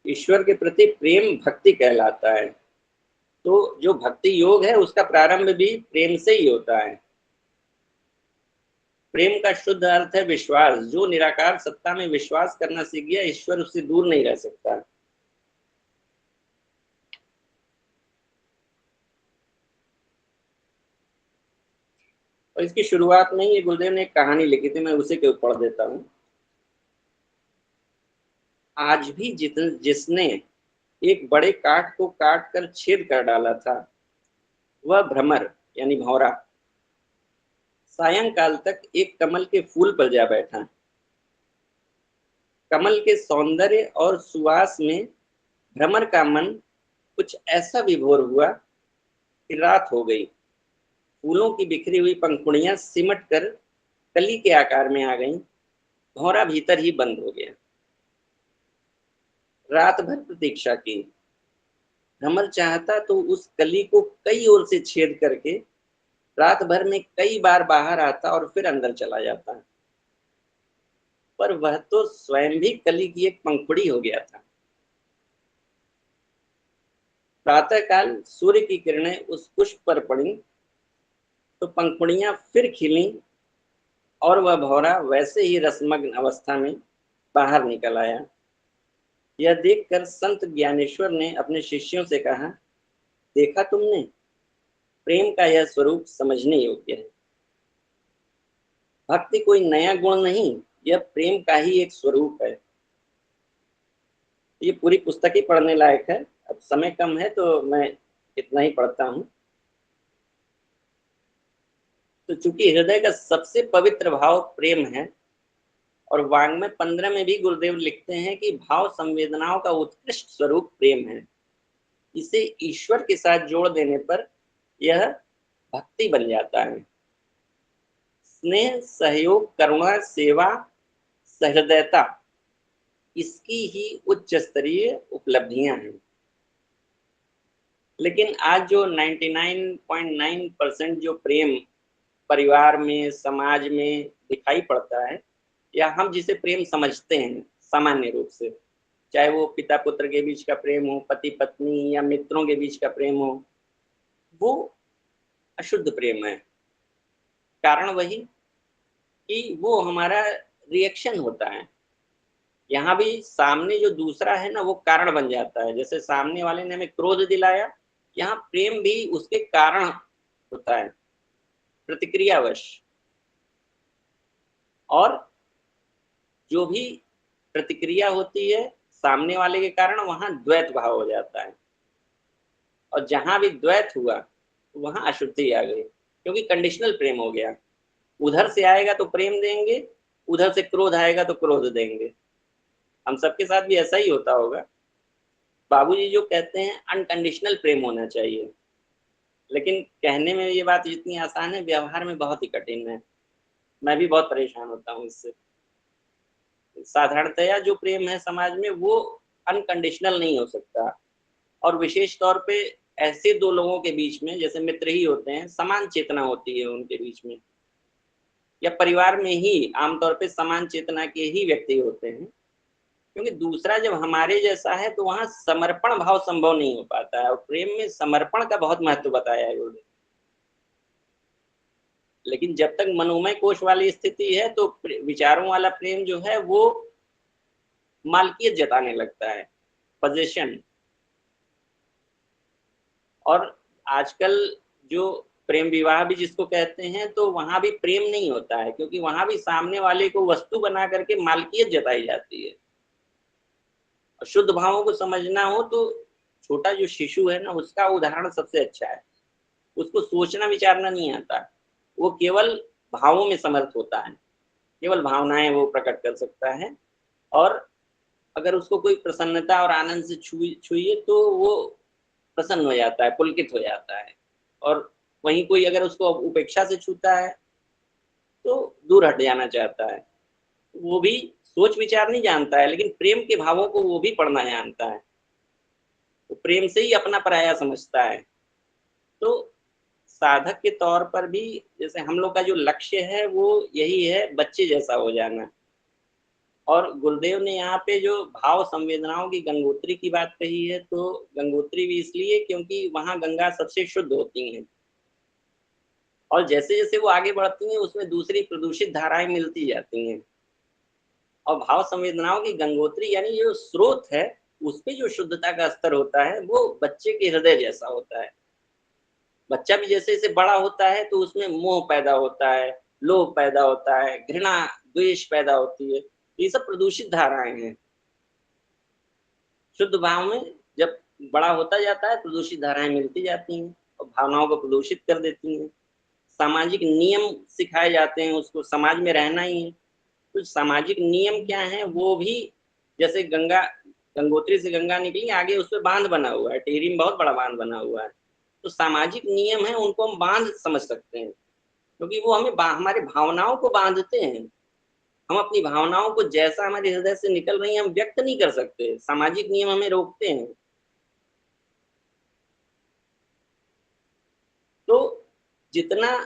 ईश्वर के प्रति प्रेम भक्ति कहलाता है। तो जो भक्ति योग है उसका प्रारंभ भी प्रेम से ही होता है। प्रेम का शुद्ध अर्थ है विश्वास। जो निराकार सत्ता में विश्वास करना सीख गया, ईश्वर उससे दूर नहीं रह सकता। और इसकी शुरुआत में ही गुरुदेव ने एक कहानी लिखी थी, मैं उसी के ऊपर पढ़ देता हूँ। आज भी जिसने एक बड़े काठ को काट कर छेद कर डाला था, वह भ्रमर यानी भौरा सायंकाल तक एक कमल के फूल पर जा बैठा। कमल के सौंदर्य और सुवास में भ्रमर का मन कुछ ऐसा विभोर हुआ कि रात हो गई। फूलों की बिखरी हुई पंखुड़ियां सिमट कर कली के आकार में आ गईं। भौरा भीतर ही बंद हो गया। रात भर प्रतीक्षा की। भ्रमर चाहता तो उस कली को कई ओर से छेद करके रात भर में कई बार बाहर आता और फिर अंदर चला जाता, पर वह तो स्वयं भी कली की एक पंखुड़ी हो गया था। प्रातःकाल सूर्य की किरणें उस पुष्प पर पड़ी तो पंखुड़ियां फिर खिली और वह भौरा वैसे ही रसमग्न अवस्था में बाहर निकल आया। यह देखकर संत ज्ञानेश्वर ने अपने शिष्यों से कहा, देखा तुमने, प्रेम का यह स्वरूप समझने योग्य है। भक्ति कोई नया गुण नहीं, यह प्रेम का ही एक स्वरूप है। ये पूरी पुस्तक ही पढ़ने लायक है। अब समय कम है तो मैं इतना ही पढ़ता हूँ। तो चूंकि हृदय का सबसे पवित्र भाव प्रेम है और वाङ्मय 15 में भी गुरुदेव लिखते हैं कि भाव संवेदनाओं का उत्कृष्ट स्वरूप प्रेम है। इसे ईश्वर के साथ जोड़ देने पर यह भक्ति बन जाता है। स्नेह, सहयोग, करुणा, सेवा, सहृदयता, इसकी ही उच्च स्तरीय उपलब्धियां हैं। लेकिन आज जो 99.9% जो प्रेम परिवार में, समाज में दिखाई पड़ता है, या हम जिसे प्रेम समझते हैं सामान्य रूप से, चाहे वो पिता पुत्र के बीच का प्रेम हो, पति पत्नी या मित्रों के बीच का प्रेम हो, वो अशुद्ध प्रेम है। कारण वही कि वो हमारा रिएक्शन होता है, यहाँ भी सामने जो दूसरा है ना वो कारण बन जाता है। जैसे सामने वाले ने हमें क्रोध दिलाया, यहाँ प्रेम भी उसके कारण होता है, प्रतिक्रियावश। और जो भी प्रतिक्रिया होती है सामने वाले के कारण, वहां द्वैत भाव हो जाता है। और जहां भी द्वैत हुआ वहां अशुद्धि आ गई, क्योंकि कंडीशनल प्रेम हो गया। उधर से आएगा तो प्रेम देंगे, उधर से क्रोध आएगा तो क्रोध देंगे। हम सबके साथ भी ऐसा ही होता होगा। बाबूजी जो कहते हैं अनकंडीशनल प्रेम होना चाहिए, लेकिन कहने में ये बात जितनी आसान है, व्यवहार में बहुत ही कठिन है। मैं भी बहुत परेशान होता हूँ इससे। साधारणतया जो प्रेम है समाज में वो अनकंडीशनल नहीं हो सकता। और विशेष तौर पे ऐसे दो लोगों के बीच में, जैसे मित्र ही होते हैं, समान चेतना होती है उनके बीच में, या परिवार में ही आमतौर पे समान चेतना के ही व्यक्ति होते हैं। क्योंकि दूसरा जब हमारे जैसा है तो वहां समर्पण भाव संभव नहीं हो पाता है, और प्रेम में समर्पण का बहुत महत्व बताया है गुरुदेव। लेकिन जब तक मनोमय कोश वाली स्थिति है तो विचारों वाला प्रेम जो है वो मालकियत जताने लगता है, पोजीशन। और आजकल जो प्रेम विवाह भी जिसको कहते हैं, तो वहां भी प्रेम नहीं होता है, क्योंकि वहां भी सामने वाले को वस्तु बना करके मालकियत जताई जाती है। और शुद्ध भावों को समझना हो तो छोटा जो शिशु है ना, उसका उदाहरण सबसे अच्छा है। उसको सोचना विचारना नहीं आता, वो केवल भावों में समर्थ होता है, केवल भावनाएं वो प्रकट कर सकता है। और अगर उसको कोई प्रसन्नता और आनंद से छुइए तो वो प्रसन्न हो जाता है, पुलकित हो जाता है। और वहीं कोई अगर उसको उपेक्षा से छूता है तो दूर हट जाना चाहता है। वो भी सोच विचार नहीं जानता है, लेकिन प्रेम के भावों को वो भी पढ़ना जानता है। वो प्रेम से ही अपना पराया समझता है। तो साधक के तौर पर भी जैसे हम लोग का जो लक्ष्य है वो यही है, बच्चे जैसा हो जाना। और गुरुदेव ने यहाँ पे जो भाव संवेदनाओं की गंगोत्री की बात कही है, तो गंगोत्री भी इसलिए क्योंकि वहां गंगा सबसे शुद्ध होती हैं। और जैसे जैसे वो आगे बढ़ती हैं उसमें दूसरी प्रदूषित धाराएं मिलती जाती हैं। और भाव संवेदनाओं की गंगोत्री यानी जो स्रोत है, उसपे जो शुद्धता का स्तर होता है वो बच्चे के हृदय जैसा होता है। बच्चा भी जैसे जैसे बड़ा होता है तो उसमें मोह पैदा होता है, लोभ पैदा होता है, घृणा द्वेष पैदा होती है। ये सब प्रदूषित धाराएं हैं। शुद्ध भाव में जब बड़ा होता जाता है प्रदूषित धाराएं मिलती जाती हैं और भावनाओं को प्रदूषित कर देती हैं। सामाजिक नियम सिखाए जाते हैं, उसको समाज में रहना ही है। तो सामाजिक नियम क्या है वो भी, जैसे गंगा, गंगोत्री से गंगा निकली, आगे उस पर बांध बना हुआ है, टिहरी में बहुत बड़ा बांध बना हुआ है। तो सामाजिक नियम है, उनको हम बांध समझ सकते हैं, क्योंकि वो हमें हमारे भावनाओं को बांधते हैं। हम अपनी भावनाओं को जैसा हमारे हृदय से निकल रही है हम व्यक्त नहीं कर सकते, सामाजिक नियम हमें रोकते हैं। तो जितना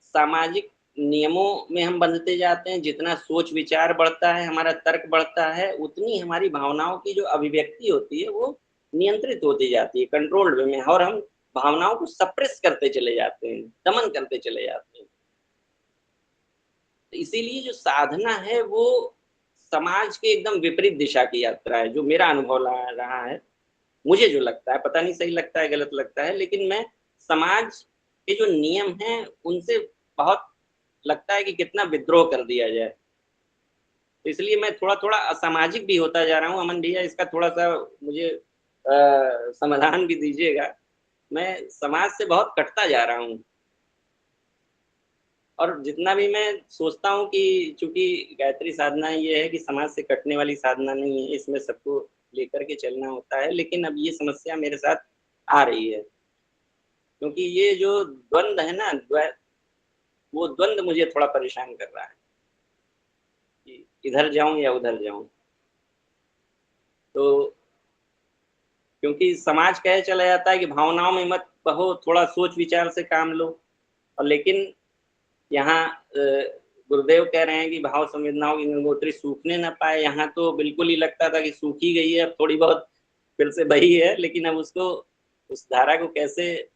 सामाजिक नियमों में हम बंधते जाते हैं, जितना सोच विचार बढ़ता है, हमारा तर्क बढ़ता है, उतनी हमारी भावनाओं की जो अभिव्यक्ति होती है वो नियंत्रित होती जाती है, कंट्रोल्ड वे में। और हम भावनाओं को सप्रेस करते चले जाते हैं, दमन करते चले जाते हैं। तो इसीलिए जो साधना है वो समाज के एकदम विपरीत दिशा की यात्रा है, जो मेरा अनुभव रहा है। मुझे जो लगता है, पता नहीं सही लगता है गलत लगता है, लेकिन मैं समाज के जो नियम हैं उनसे बहुत लगता है कि कितना विद्रोह कर दिया जाए। तो इसलिए मैं थोड़ा थोड़ा असामाजिक भी होता जा रहा हूँ। अमन भैया, इसका थोड़ा सा मुझे समाधान भी दीजिएगा। मैं समाज से बहुत कटता जा रहा हूँ। और जितना भी मैं सोचता हूँ कि चूंकि गायत्री साधना ये है कि समाज से कटने वाली साधना नहीं है, इसमें सबको लेकर के चलना होता है, लेकिन अब ये समस्या मेरे साथ आ रही है। क्योंकि ये जो द्वंद है ना, वो द्वंद मुझे थोड़ा परेशान कर रहा है कि इधर जाऊं या उधर जाऊं। तो क्योंकि समाज कहे चला जाता है कि भावनाओं में मत बहो, थोड़ा सोच विचार से काम लो। और लेकिन यहाँ गुरुदेव कह रहे हैं कि भाव संवेदनाओं की गंगोत्री सूखने न पाए। यहाँ तो बिल्कुल ही लगता था कि सूखी गई है, अब थोड़ी बहुत फिर से बही है, लेकिन अब उसको, उस धारा को कैसे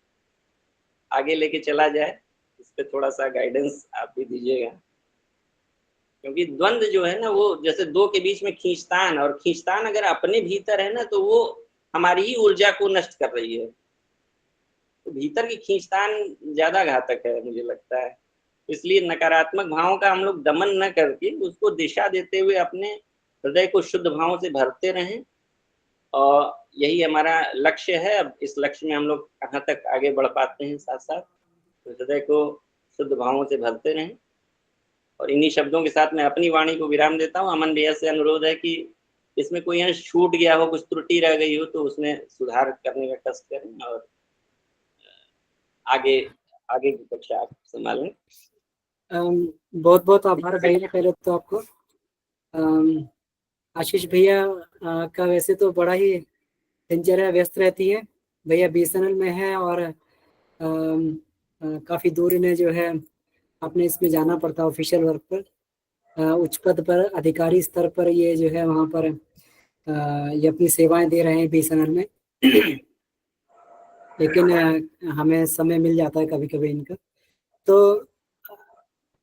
आगे लेके चला जाए, इस पे थोड़ा सा गाइडेंस आप भी दीजिएगा। क्योंकि द्वंद्व जो है ना, वो जैसे दो के बीच में खींचतान, और खींचतान अगर अपने भीतर है ना, तो वो हमारी ही ऊर्जा को नष्ट कर रही है। तो भीतर की खींचतान ज्यादा घातक है मुझे लगता है। इसलिए नकारात्मक भावों का हम लोग दमन न करके उसको दिशा देते हुए अपने हृदय को शुद्ध भावों से भरते रहें, और यही हमारा लक्ष्य है। अब इस लक्ष्य में हम लोग कहाँ तक आगे बढ़ पाते हैं, साथ साथ तो हृदय को शुद्ध भावों से भरते रहें। और इन्हीं शब्दों के साथ मैं अपनी वाणी को विराम देता हूँ। अमन भैया से अनुरोध है कि इसमें कोई अंश छूट गया हो, कुछ त्रुटि रह गई हो, तो उसमें सुधार करने का कष्ट करें, और आगे आगे की कक्षा आप संभालें। बहुत बहुत आभार भैया पहले तो आपको। आशीष भैया का वैसे तो बड़ा ही दिनचर्या व्यस्त रहती है। भैया बीएसएनएल में है और काफ़ी दूर इन्हें जो है अपने इसमें जाना पड़ता है ऑफिशियल वर्क पर। उच्च पद पर अधिकारी स्तर पर ये जो है वहाँ पर ये अपनी सेवाएं दे रहे हैं बीएसएनएल में। लेकिन हमें समय मिल जाता है कभी कभी इनका। तो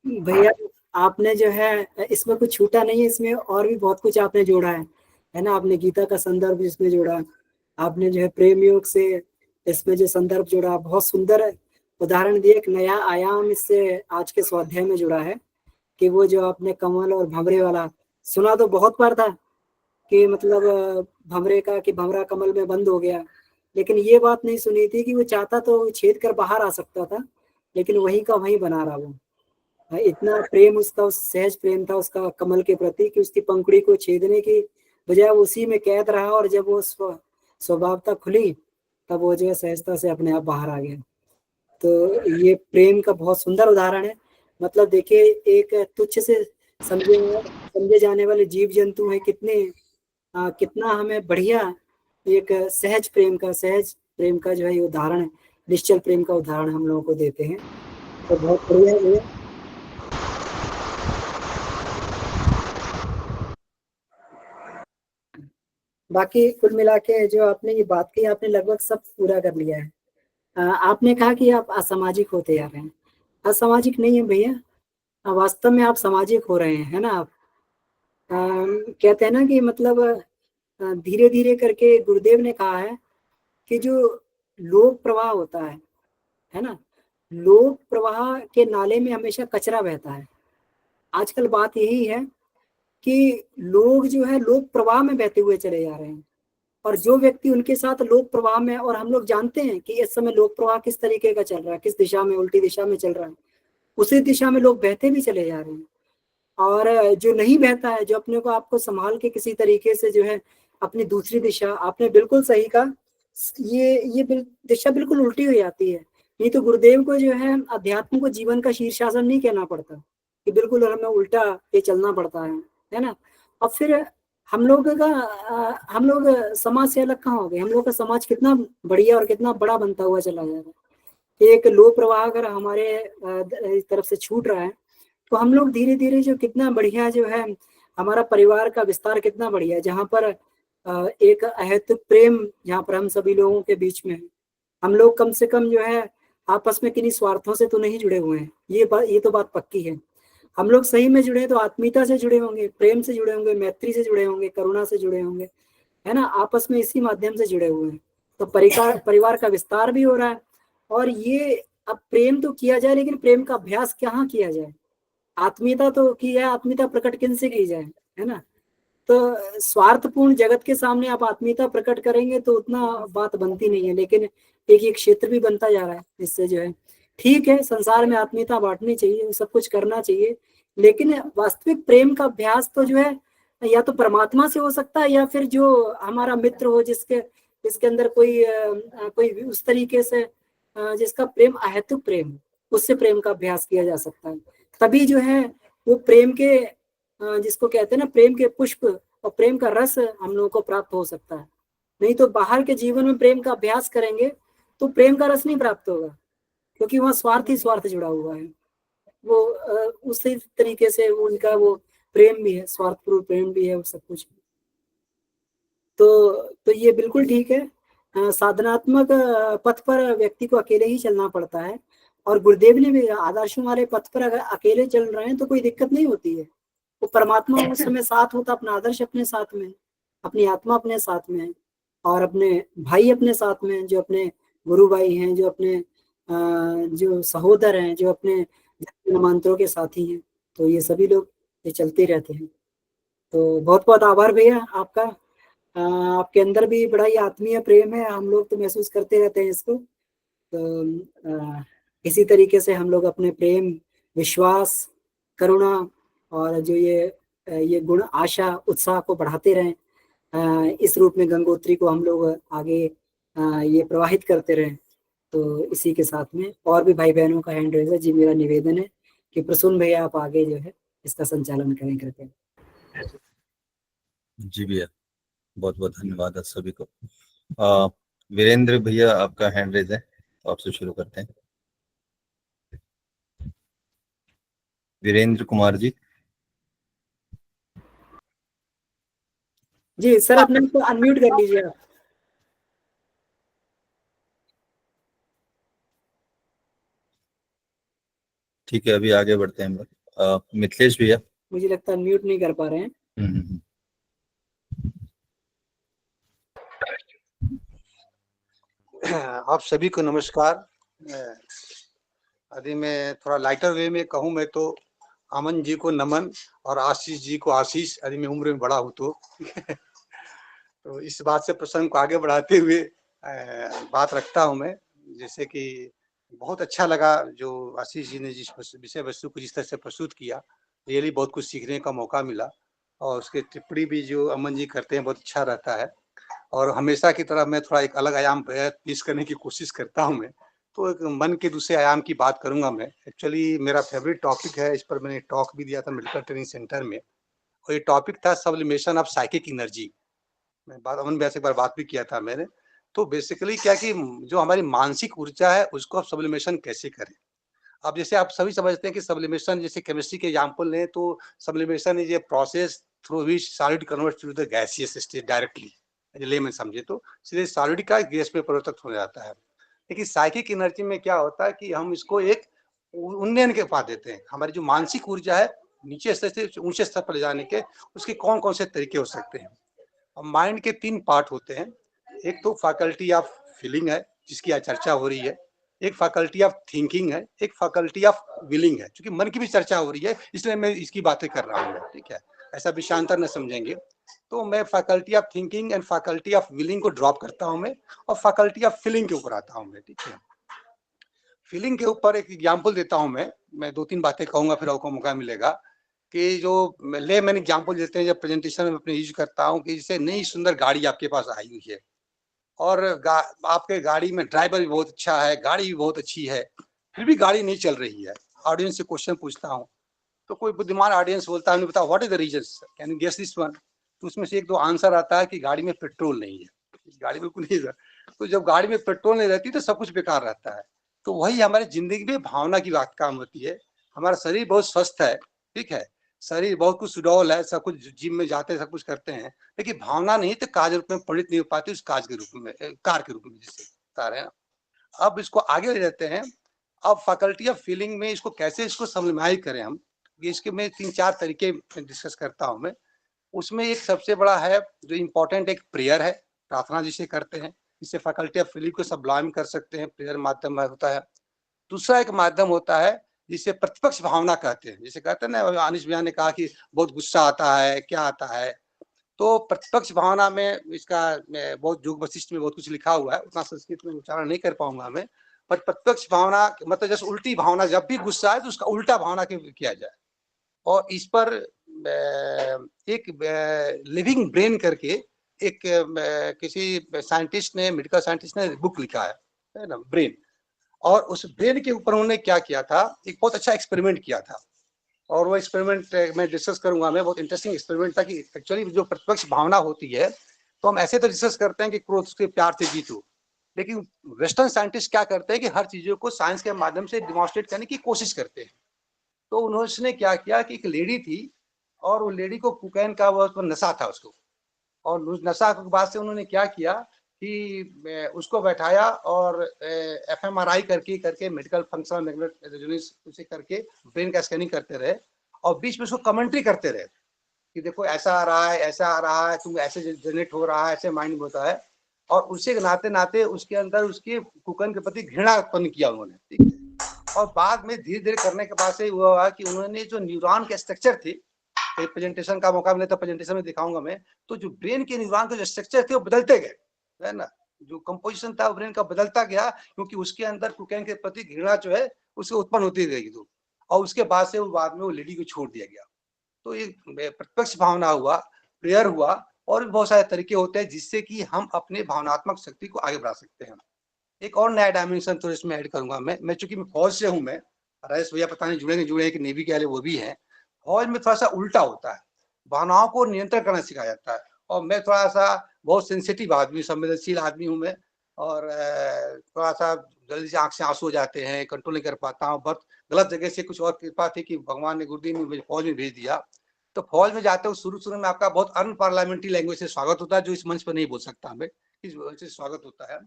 भैया आपने जो है इसमें कुछ छूटा नहीं है, इसमें और भी बहुत कुछ आपने जोड़ा है ना। आपने गीता का संदर्भ इसमें जोड़ा, आपने जो है प्रेम योग से इसमें जो संदर्भ जोड़ा, बहुत सुंदर उदाहरण दिए। एक नया आयाम इससे आज के स्वाध्याय में जुड़ा है कि वो जो आपने कमल और भंवरे वाला सुना तो बहुत बार था कि मतलब भंवरे का कि भंवरा कमल में बंद हो गया, लेकिन ये बात नहीं सुनी थी कि वो चाहता तो छेद कर बाहर आ सकता था, लेकिन वहीं का वहीं बना रहा वो। इतना प्रेम उसका, सहज प्रेम था उसका कमल के प्रति कि उसकी पंखुड़ी को छेदने की बजाय उसी में कैद रहा, और जब वो स्वभावता खुली तब वो जो है सहजता से अपने आप बाहर आ गया। तो ये प्रेम का बहुत सुंदर उदाहरण है। मतलब देखिए, एक तुच्छ से समझे जाने वाले जीव जंतु हैं, कितना हमें बढ़िया एक सहज प्रेम का जो है ये उदाहरण है, निश्चल प्रेम का उदाहरण हम लोगों को देते हैं। तो बहुत बढ़िया है भैया। बाकी कुल मिला के जो आपने ये बात की, आपने लगभग सब पूरा कर लिया है। आपने कहा कि आप असामाजिक होते जा रहे हैं। असामाजिक नहीं है भैया, वास्तव में आप सामाजिक हो रहे हैं, है ना। आप कहते हैं ना कि मतलब धीरे धीरे करके गुरुदेव ने कहा है कि जो लोक प्रवाह होता है ना, लोक प्रवाह के नाले में हमेशा कचरा बहता है। आजकल बात यही है कि लोग जो है लोक प्रवाह में बहते हुए चले जा रहे हैं, और जो व्यक्ति उनके साथ लोक प्रवाह में, और हम लोग जानते हैं कि इस समय लोक प्रवाह किस तरीके का चल रहा है, किस दिशा में, उल्टी दिशा में चल रहा है, उसी दिशा में लोग बहते भी चले जा रहे हैं। और जो नहीं बहता है, जो अपने को आपको संभाल के किसी तरीके से जो है अपनी दूसरी दिशा, आपने बिल्कुल सही कहा, ये दिशा बिल्कुल उल्टी हो जाती है। नहीं तो गुरुदेव को जो है अध्यात्म को जीवन का शीर्षासन नहीं कहना पड़ता, कि बिल्कुल हमें उल्टा ये चलना पड़ता है ना। और फिर हम लोग समाज से अलग कहाँ हो गए। हम लोग का समाज कितना बढ़िया और कितना बड़ा बनता हुआ चला जा रहा है। एक लो प्रवाह अगर हमारे तरफ से छूट रहा है, तो हम लोग धीरे धीरे जो कितना बढ़िया जो है हमारा परिवार का विस्तार कितना बढ़िया है, जहाँ पर एक अहेतुक प्रेम जहाँ पर हम सभी लोगों के बीच में है। हम लोग कम से कम जो है आपस में किन्हीं स्वार्थों से तो नहीं जुड़े हुए हैं, ये तो बात पक्की है। हम लोग सही में जुड़े तो आत्मीयता से जुड़े होंगे, प्रेम से जुड़े होंगे, मैत्री से जुड़े होंगे, करुणा से जुड़े होंगे, है ना। आपस में इसी माध्यम से जुड़े हुए हैं, तो परिवार का विस्तार भी हो रहा है। और ये अब प्रेम तो किया जाए, लेकिन प्रेम का अभ्यास कहाँ किया जाए। आत्मीयता तो की जाए, आत्मीयता प्रकट किन से की जाए, है ना। तो स्वार्थपूर्ण जगत के सामने आप आत्मीयता प्रकट करेंगे तो उतना बात बनती नहीं है, लेकिन एक क्षेत्र भी बनता जा रहा है इससे जो है। ठीक है, संसार में आत्मीयता बांटनी चाहिए, सब कुछ करना चाहिए, लेकिन वास्तविक प्रेम का अभ्यास तो जो है या तो परमात्मा से हो सकता है, या फिर जो हमारा मित्र हो जिसके अंदर कोई उस तरीके से जिसका प्रेम अहेतुक प्रेम, उससे प्रेम का अभ्यास किया जा सकता है। तभी जो है वो प्रेम के जिसको कहते हैं ना प्रेम के पुष्प और प्रेम का रस हम लोगों को प्राप्त हो सकता है। नहीं तो बाहर के जीवन में प्रेम का अभ्यास करेंगे तो प्रेम का रस नहीं प्राप्त होगा, क्योंकि वहाँ स्वार्थ ही स्वार्थ जुड़ा हुआ है। वो उसी तरीके से उनका वो प्रेम भी है, स्वार्थपूर्ण प्रेम भी है, वो सब कुछ। तो ये बिल्कुल ठीक है। साधनात्मक पथ पर व्यक्ति को अकेले ही चलना पड़ता है, और गुरुदेव ने भी आदर्शों वाले पथ पर अगर अकेले चल रहे हैं तो कोई दिक्कत नहीं होती है। वो परमात्मा उस समय साथ होता, अपना आदर्श अपने साथ में, अपनी आत्मा अपने साथ में, और अपने भाई अपने साथ में, जो अपने गुरु भाई हैं, जो अपने जो सहोदर हैं, जो अपने मंत्रों के साथी हैं। तो ये सभी लोग ये चलते रहते हैं। तो बहुत बहुत आभार भैया आपका। आपके अंदर भी बड़ा ही आत्मीय प्रेम है, हम लोग तो महसूस करते रहते हैं इसको। तो इसी तरीके से हम लोग अपने प्रेम, विश्वास, करुणा और जो ये गुण, आशा, उत्साह को बढ़ाते रहें। इस रूप में गंगोत्री को हम लोग आगे ये प्रवाहित करते रहें। तो इसी के साथ में और भी भाई बहनों का हैंड रेज है जी, मेरा निवेदन है कि प्रसून भैया आप आगे जो है इसका संचालन करें कृपया। जी भैया, बहुत बहुत धन्यवाद आप सभी को। वीरेंद्र भैया आपका हैंड रेज है, तो आपसे शुरू करते हैं। वीरेंद्र कुमार जी। जी सर, अपने को अनम्यूट कर लीजिए आप। ठीक है, अभी आगे बढ़ते हैं हम लोग। मिथिलेश भैया। मुझे लगता है अनम्यूट नहीं कर पा रहे हैं। हम्म। आप सभी को नमस्कार। यदि मैं थोड़ा लाइटर वे में कहूँ मैं तो अमन जी को नमन और आशीष जी को आशीष, यदि मैं उम्र में बड़ा हूँ तो तो इस बात से प्रसंग को आगे बढ़ाते हुए बात रखता हूँ मैं। जैसे कि बहुत अच्छा लगा जो आशीष जी ने जिस विषय वस्तु को जिस तरह से प्रस्तुत किया, रियली बहुत कुछ सीखने का मौका मिला। और उसके टिप्पणी भी जो अमन जी करते हैं बहुत अच्छा रहता है। और हमेशा की तरह मैं थोड़ा एक अलग आयाम पेश करने की कोशिश करता हूँ मैं। तो एक मन के दूसरे आयाम की बात करूंगा मैं। एक्चुअली मेरा फेवरेट टॉपिक है, इस पर मैंने टॉक भी दिया था मेडिकल ट्रेनिंग सेंटर में, और ये टॉपिक था सब्लिमेशन ऑफ साइकिक एनर्जी। मैं बात अमन भैया से एक बार बात भी किया था मैंने। तो बेसिकली क्या कि जो हमारी मानसिक ऊर्जा है उसको आप सब्लिमेशन कैसे करें। अब जैसे आप सभी समझते हैं कि सब्लिमेशन, जैसे केमिस्ट्री के एग्जाम्पल लें तो sublimation is a process through which solid converts to the gaseous state directly. Layman समझे तो सीधे सॉलिड का गैस में परिवर्तित हो जाता है। लेकिन साइकिक एनर्जी में क्या होता है कि हम इसको एक उन्नयन के पा देते हैं। हमारी जो मानसिक ऊर्जा है नीचे स्तर से ऊंचे स्तर पर ले जाने के उसके कौन कौन से तरीके हो सकते हैं। अब माइंड के 3 पार्ट होते हैं। एक तो फैकल्टी ऑफ फीलिंग है जिसकी आज चर्चा हो रही है, एक फैकल्टी ऑफ थिंकिंग है, एक फैकल्टी ऑफ विलिंग है। क्योंकि मन की भी चर्चा हो रही है इसलिए मैं इसकी बातें कर रहा हूँ, ठीक है, ऐसा विषयांतर न समझेंगे। तो मैं faculty of thinking and faculty of willing को ड्रॉप करता हूँ मैं, और फैकल्टी ऑफ फीलिंग के ऊपर आता हूँ मैं, ठीक है। फीलिंग के ऊपर एक एग्जाम्पल देता हूँ मैं 2-3 बातें कहूंगा फिर आपको मौका मिलेगा कि जो मैंने एग्जाम्पल देते हैं जब प्रेजेंटेशन में अपने यूज करता हूँ कि जैसे नई सुंदर गाड़ी आपके पास आई हुई है और आपके गाड़ी में ड्राइवर भी बहुत अच्छा है, गाड़ी भी बहुत अच्छी है, फिर भी गाड़ी नहीं चल रही है। ऑडियंस से क्वेश्चन पूछता हूँ तो कोई बुद्धिमान ऑडियंस बोलता है, बताओ what is the reason, can you guess this one. तो उसमें से 1-2 आंसर आता है कि गाड़ी में पेट्रोल नहीं है, गाड़ी बिल्कुल नहीं है। तो जब गाड़ी में पेट्रोल नहीं रहती तो सब कुछ बेकार रहता है। तो वही हमारी जिंदगी में भावना की बात काम होती है। हमारा शरीर बहुत स्वस्थ है, ठीक है, शरीर बहुत कुछ सुडौल है, सब कुछ जिम में जाते हैं, सब कुछ करते हैं, लेकिन भावना नहीं तो कार्य रूप में परिणित नहीं हो पाती, उस कार्य के रूप में, कार के रूप में जिसे बता रहे हैं। अब इसको आगे ले जाते हैं। अब फैकल्टी ऑफ फीलिंग में इसको कैसे इसको समन्वय करें हम, इसके मैं 3-4 तरीके डिस्कस करता हूं मैं। उसमें एक सबसे बड़ा है जो इम्पोर्टेंट, एक प्रेयर है, प्रार्थना जिसे करते हैं, इससे फैकल्टी ऑफ फीलिंग को सब्लाइम कर सकते हैं, प्रेयर माध्यम होता है। दूसरा एक माध्यम होता है जिसे प्रतिपक्ष भावना कहते हैं, जिसे कहते हैं ना, अनिश भैया ने कहा कि बहुत गुस्सा आता है, क्या आता है। तो प्रतिपक्ष भावना में इसका बहुत योग वशिष्ठ में बहुत कुछ लिखा हुआ है, उतना संस्कृत में उच्चारण नहीं कर पाऊंगा मैं। पर प्रतिपक्ष भावना मतलब जैसे उल्टी भावना, जब भी गुस्सा है तो उसका उल्टा भावना किया जाए। और इस पर एक लिविंग ब्रेन करके एक किसी साइंटिस्ट ने, मेडिकल साइंटिस्ट ने बुक लिखा है ना, ब्रेन। और उस ब्रेन के ऊपर उन्होंने क्या किया था, एक बहुत अच्छा एक्सपेरिमेंट किया था। और वो एक्सपेरिमेंट मैं डिस्कस करूंगा मैं, बहुत इंटरेस्टिंग एक्सपेरिमेंट था कि एक्चुअली जो प्रतिपक्ष भावना होती है तो हम ऐसे तो डिस्कस करते हैं कि क्रोध के प्यार से जीतो, लेकिन वेस्टर्न साइंटिस्ट क्या करते हैं कि हर चीजों को साइंस के माध्यम से डिमॉन्स्ट्रेट करने की कोशिश करते हैं। तो उन्होंने क्या किया कि एक लेडी थी और वो लेडी को कोकेन का वो नशा था उसको, और उस नशा के बाद से उन्होंने क्या किया कि उसको बैठाया और एफएमआरआई करके मेडिकल फंक्शनल मैग्नेटिक रेजोनेंस उसे करके ब्रेन का स्कैनिंग करते रहे। और बीच में उसको कमेंट्री करते रहे कि देखो ऐसा आ रहा है, ऐसा आ रहा है, तुम ऐसे जनरेट हो रहा है, ऐसे माइंड में होता है। और उसे नाते नाते उसके अंदर उसके कुकन के प्रति घृणा उत्पन्न किया उन्होंने, ठीक है। और बाद में धीरे धीरे करने के बाद से हुआ कि उन्होंने जो न्यूरॉन के स्ट्रक्चर थे, एक प्रेजेंटेशन का मौका मिला था, प्रेजेंटेशन में दिखाऊंगा मैं, तो जो ब्रेन के न्यूरॉन के जो स्ट्रक्चर थे वो बदलते गए, है ना, जो कंपोजिशन था ब्रेन का बदलता गया, क्योंकि उसके अंदर कुकैन के प्रति घृणा जो है उससे उत्पन्न होती गई। तो और उसके बाद से वो बाद में वो लेडी को छोड़ दिया गया। तो ये प्रत्यक्ष भावना हुआ, प्रेयर हुआ, और भी बहुत सारे तरीके होते हैं जिससे कि हम अपने भावनात्मक शक्ति को आगे बढ़ा सकते हैं। एक और नया डायमेंशन तो इसमें ऐड करूंगा मैं चूंकि मैं फौज से हूं, मैं राजेश भैया पता नहीं जुड़े कि नेवी के वाले वो भी हैं। फौज में थोड़ा सा उल्टा होता है, भावनाओं को नियंत्रण करना सिखाया जाता है। और मैं थोड़ा सा बहुत सेंसिटिव आदमी, संवेदनशील आदमी हूँ मैं, और थोड़ा सा जल्दी से आंख से आंसू हो जाते हैं, कंट्रोल नहीं कर पाता हूँ। बहुत गलत जगह से कुछ और कृपा थी कि भगवान ने गुरुदेव ने मुझे फौज में भेज दिया। तो फौज में जाते हो शुरू में आपका बहुत अनपार्लियामेंट्री लैंग्वेज से स्वागत होता है, जो इस मंच पर नहीं बोल सकता मैं, इस वजह से स्वागत होता है।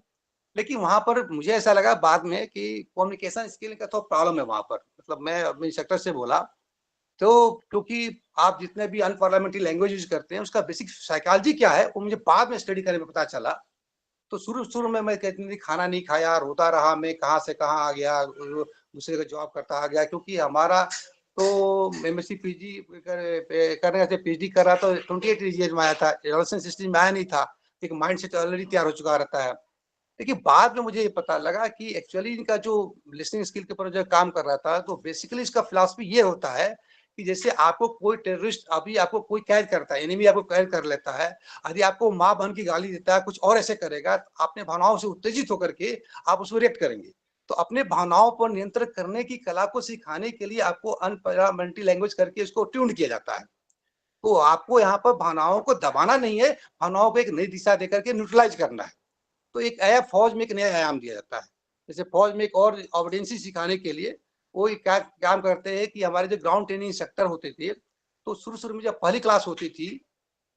लेकिन वहां पर मुझे ऐसा लगा बाद में कि कम्युनिकेशन स्किल का तो प्रॉब्लम है वहां पर। मतलब मैं अपने इंस्ट्रक्टर से बोला, तो क्योंकि आप जितने भी अनपार्लियामेंट्री लैंग्वेज यूज करते हैं उसका बेसिक साइकोलॉजी क्या है वो मुझे बाद में स्टडी करने में पता चला। तो शुरू में मैं कहती थी खाना नहीं खाया, रोता रहा, मैं कहाँ से कहाँ आ गया, दूसरे का जॉब करता आ गया। क्योंकि हमारा तो एमएससी पीजी करने से पीएचडी कर रहा तो 28 ईयर्स में आया था, एडोलेसेंस सिस्टम में आया नहीं था, एक माइंड सेट ऑलरेडी तैयार हो चुका रहता है। लेकिन बाद में मुझे ये पता लगा कि एक्चुअली इनका जो लिसनिंग स्किल के ऊपर जो काम कर रहा था, तो बेसिकली इसका फिलॉसफी ये होता है कि जैसे आपको कोई टेररिस्ट, अभी आपको कोई कैद करता है, एनिमी आपको कैद कर लेता है, यदि आपको माँ बहन की गाली देता है, कुछ और ऐसे करेगा, तो अपने भावनाओं से उत्तेजित होकर के आप उसमें रिएक्ट करेंगे। तो अपने भावनाओं पर नियंत्रण करने की कला को सिखाने के लिए आपको अनपार्लियामेंट्री लैंग्वेज करके इसको ट्यून किया जाता है। तो आपको यहाँ पर भावनाओं को दबाना नहीं है, भावनाओं को एक नई दिशा देकर के न्यूट्रलाइज करना है। तो एक नया फौज में एक नया आयाम दिया जाता है। जैसे फौज में एक और ऑबिडेंसी सिखाने के लिए वो क्या काम करते हैं कि हमारे जो ग्राउंड ट्रेनिंग इंस्ट्रक्टर होते थे, तो शुरू में जब पहली क्लास होती थी,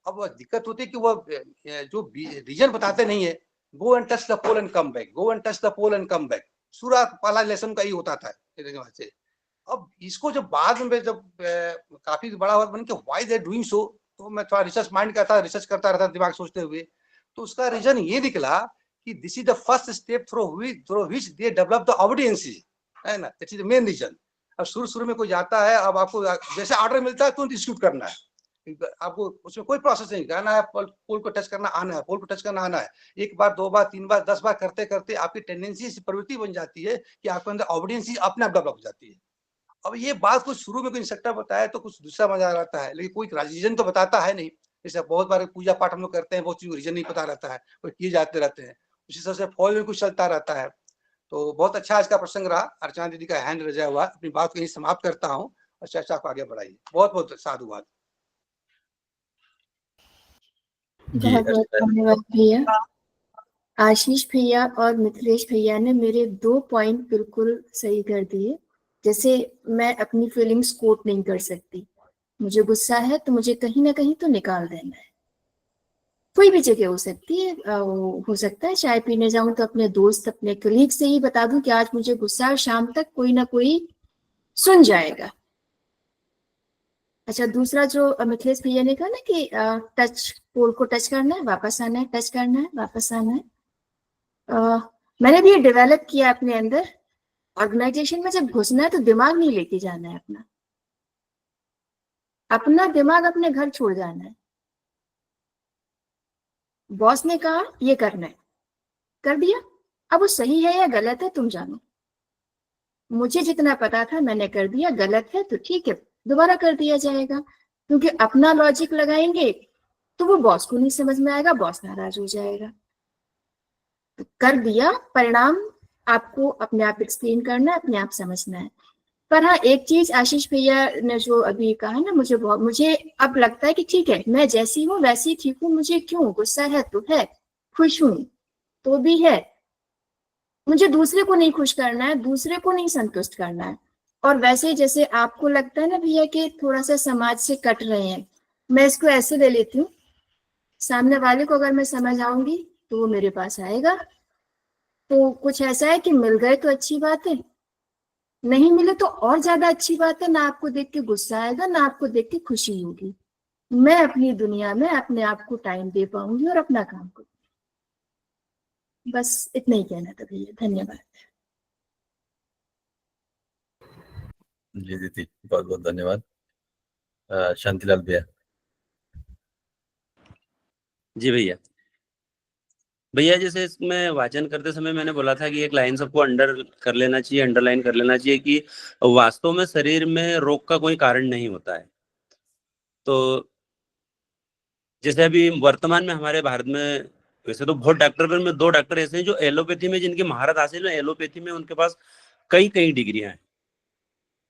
अब वह दिक्कत होती है कि वो जो रीजन बताते नहीं है, go and touch the pole and come back, go and touch the pole and come back, पूरा पहला लेसन का ही होता था। अब इसको जब बाद में जब काफी बड़ा हुआ बन के व्हाई दे डूइंग सो, तो मैं थोड़ा रिसर्च माइंड का था, रिसर्च करता रहता दिमाग सोचते हुए, तो उसका रीजन ये निकला कि this is the first step through which they develop the obedience, है ना, that is the main reason. अब शुरू में कोई जाता है, अब आपको जैसे ऑर्डर मिलता है तुरंत एग्जीक्यूट करना है, आपको उसमें कोई प्रोसेस नहीं करना है, पोल को टच करना आना है, पोल को टच करना आना है। एक बार, दो बार, तीन बार, 10 बार करते करते आपकी टेंडेंसी प्रवृत्ति बन जाती है कि आपके अंदर ऑबिडियंसी अपने आप डेवलप हो जाती है। अब ये बात कुछ शुरू में कोई इंस्ट्रक्टर बताया तो कुछ दूसरा मजा आता है, लेकिन कोई रीजन तो बताता है नहीं। जैसे बहुत बार पूजा पाठ हम लोग करते हैं, बहुत चीज रीजन नहीं पता रहता है, वो किए जाते रहते हैं। उसी तरह से फौज में कुछ चलता रहता है। तो बहुत अच्छा आज का प्रसंग रहा, अर्चना दीदी का हैंड रजा हुआ, अपनी बात को यही समाप्त करता हूँ और चर्चा को आगे बढ़ाइए। बहुत बहुत साधुवाद। जी, बहुत बहुत धन्यवाद भैया। आशीष भैया और मिथिलेश भैया ने मेरे 2 पॉइंट बिल्कुल सही कर दिए। जैसे मैं अपनी फीलिंग्स कोट नहीं कर सकती, मुझे गुस्सा है तो मुझे कहीं ना कहीं तो निकाल देना है, कोई भी जगह हो सकती है। हो सकता है चाय पीने जाऊं तो अपने दोस्त, अपने कलीग से ही बता दूं कि आज मुझे गुस्सा है, शाम तक कोई ना कोई सुन जाएगा। अच्छा, दूसरा जो मिथिलेश भैया ने कहा ना कि टच, पोल को टच करना है, वापस आना है, टच करना है, वापस आना है। मैंने भी ये डेवलप किया अपने अंदर। ऑर्गेनाइजेशन में जब घुसना है तो दिमाग नहीं लेके जाना है, अपना दिमाग अपने घर छोड़ जाना है। बॉस ने कहा ये करना है, कर दिया, अब वो सही है या गलत है तुम जानो। मुझे जितना पता था मैंने कर दिया, गलत है तो ठीक है, दोबारा कर दिया जाएगा। क्योंकि अपना लॉजिक लगाएंगे तो वो बॉस को नहीं समझ में आएगा, बॉस नाराज हो जाएगा। तो कर दिया, परिणाम आपको अपने आप एक्सप्लेन करना है, अपने आप समझना है। पर हाँ, एक चीज आशीष भैया ने जो अभी कहा ना, मुझे अब लगता है कि ठीक है, मैं जैसी हूँ वैसी ठीक हूँ, मुझे क्यों गुस्सा है तो है, खुश हूँ तो भी है, मुझे दूसरे को नहीं खुश करना है, दूसरे को नहीं संतुष्ट करना है। और वैसे जैसे आपको लगता है ना भैया कि थोड़ा सा समाज से कट रहे हैं, मैं इसको ऐसे ले लेती हूँ, सामने वाले को अगर मैं समझ आऊंगी तो वो मेरे पास आएगा। तो कुछ ऐसा है कि मिल गए तो अच्छी बात है, नहीं मिले तो और ज्यादा अच्छी बात है, ना आपको देख के गुस्सा आएगा ना आपको देख के खुशी होगी। मैं अपनी दुनिया में अपने आप को टाइम दे पाऊंगी और अपना काम करूंगी। बस इतना ही कहना था भैया, धन्यवाद। जी दीदी, बहुत बहुत धन्यवाद। शांतिलाल भैया। जी भैया। भैया जैसे इसमें वाचन करते समय मैंने बोला था कि एक लाइन सबको अंडर कर लेना चाहिए, अंडरलाइन कर लेना चाहिए कि वास्तव में शरीर में रोग का कोई कारण नहीं होता है। तो जैसे अभी वर्तमान में हमारे भारत में वैसे तो बहुत डॉक्टर, पर में 2 डॉक्टर ऐसे हैं जो एलोपैथी में जिनकी महारत हासिल है, एलोपैथी में उनके पास कई कई डिग्रियां हैं,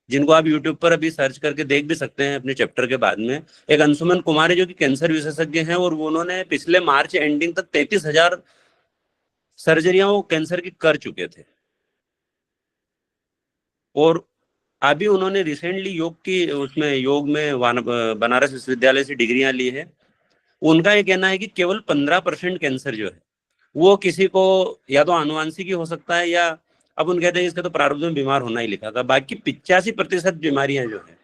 जिनको आप यूट्यूब पर अभी सर्च करके देख भी सकते हैं अपने चैप्टर के बाद में। एक अंशुमन कुमार है जो कि कैंसर विशेषज्ञ हैं, और वो उन्होंने पिछले मार्च एंडिंग तक 33,000 सर्जरियां वो कैंसर की कर चुके थे। और अभी उन्होंने रिसेंटली योग की उसमें योग में बनारस विश्वविद्यालय से डिग्रियां ली है। उनका ये कहना है कि केवल 15% कैंसर जो है वो किसी को या तो आनुवांशिक ही हो सकता है, या अब उन कहते हैं इसका तो प्रारब्ध में बीमार होना ही लिखा था। बाकी 85% बीमारियां जो है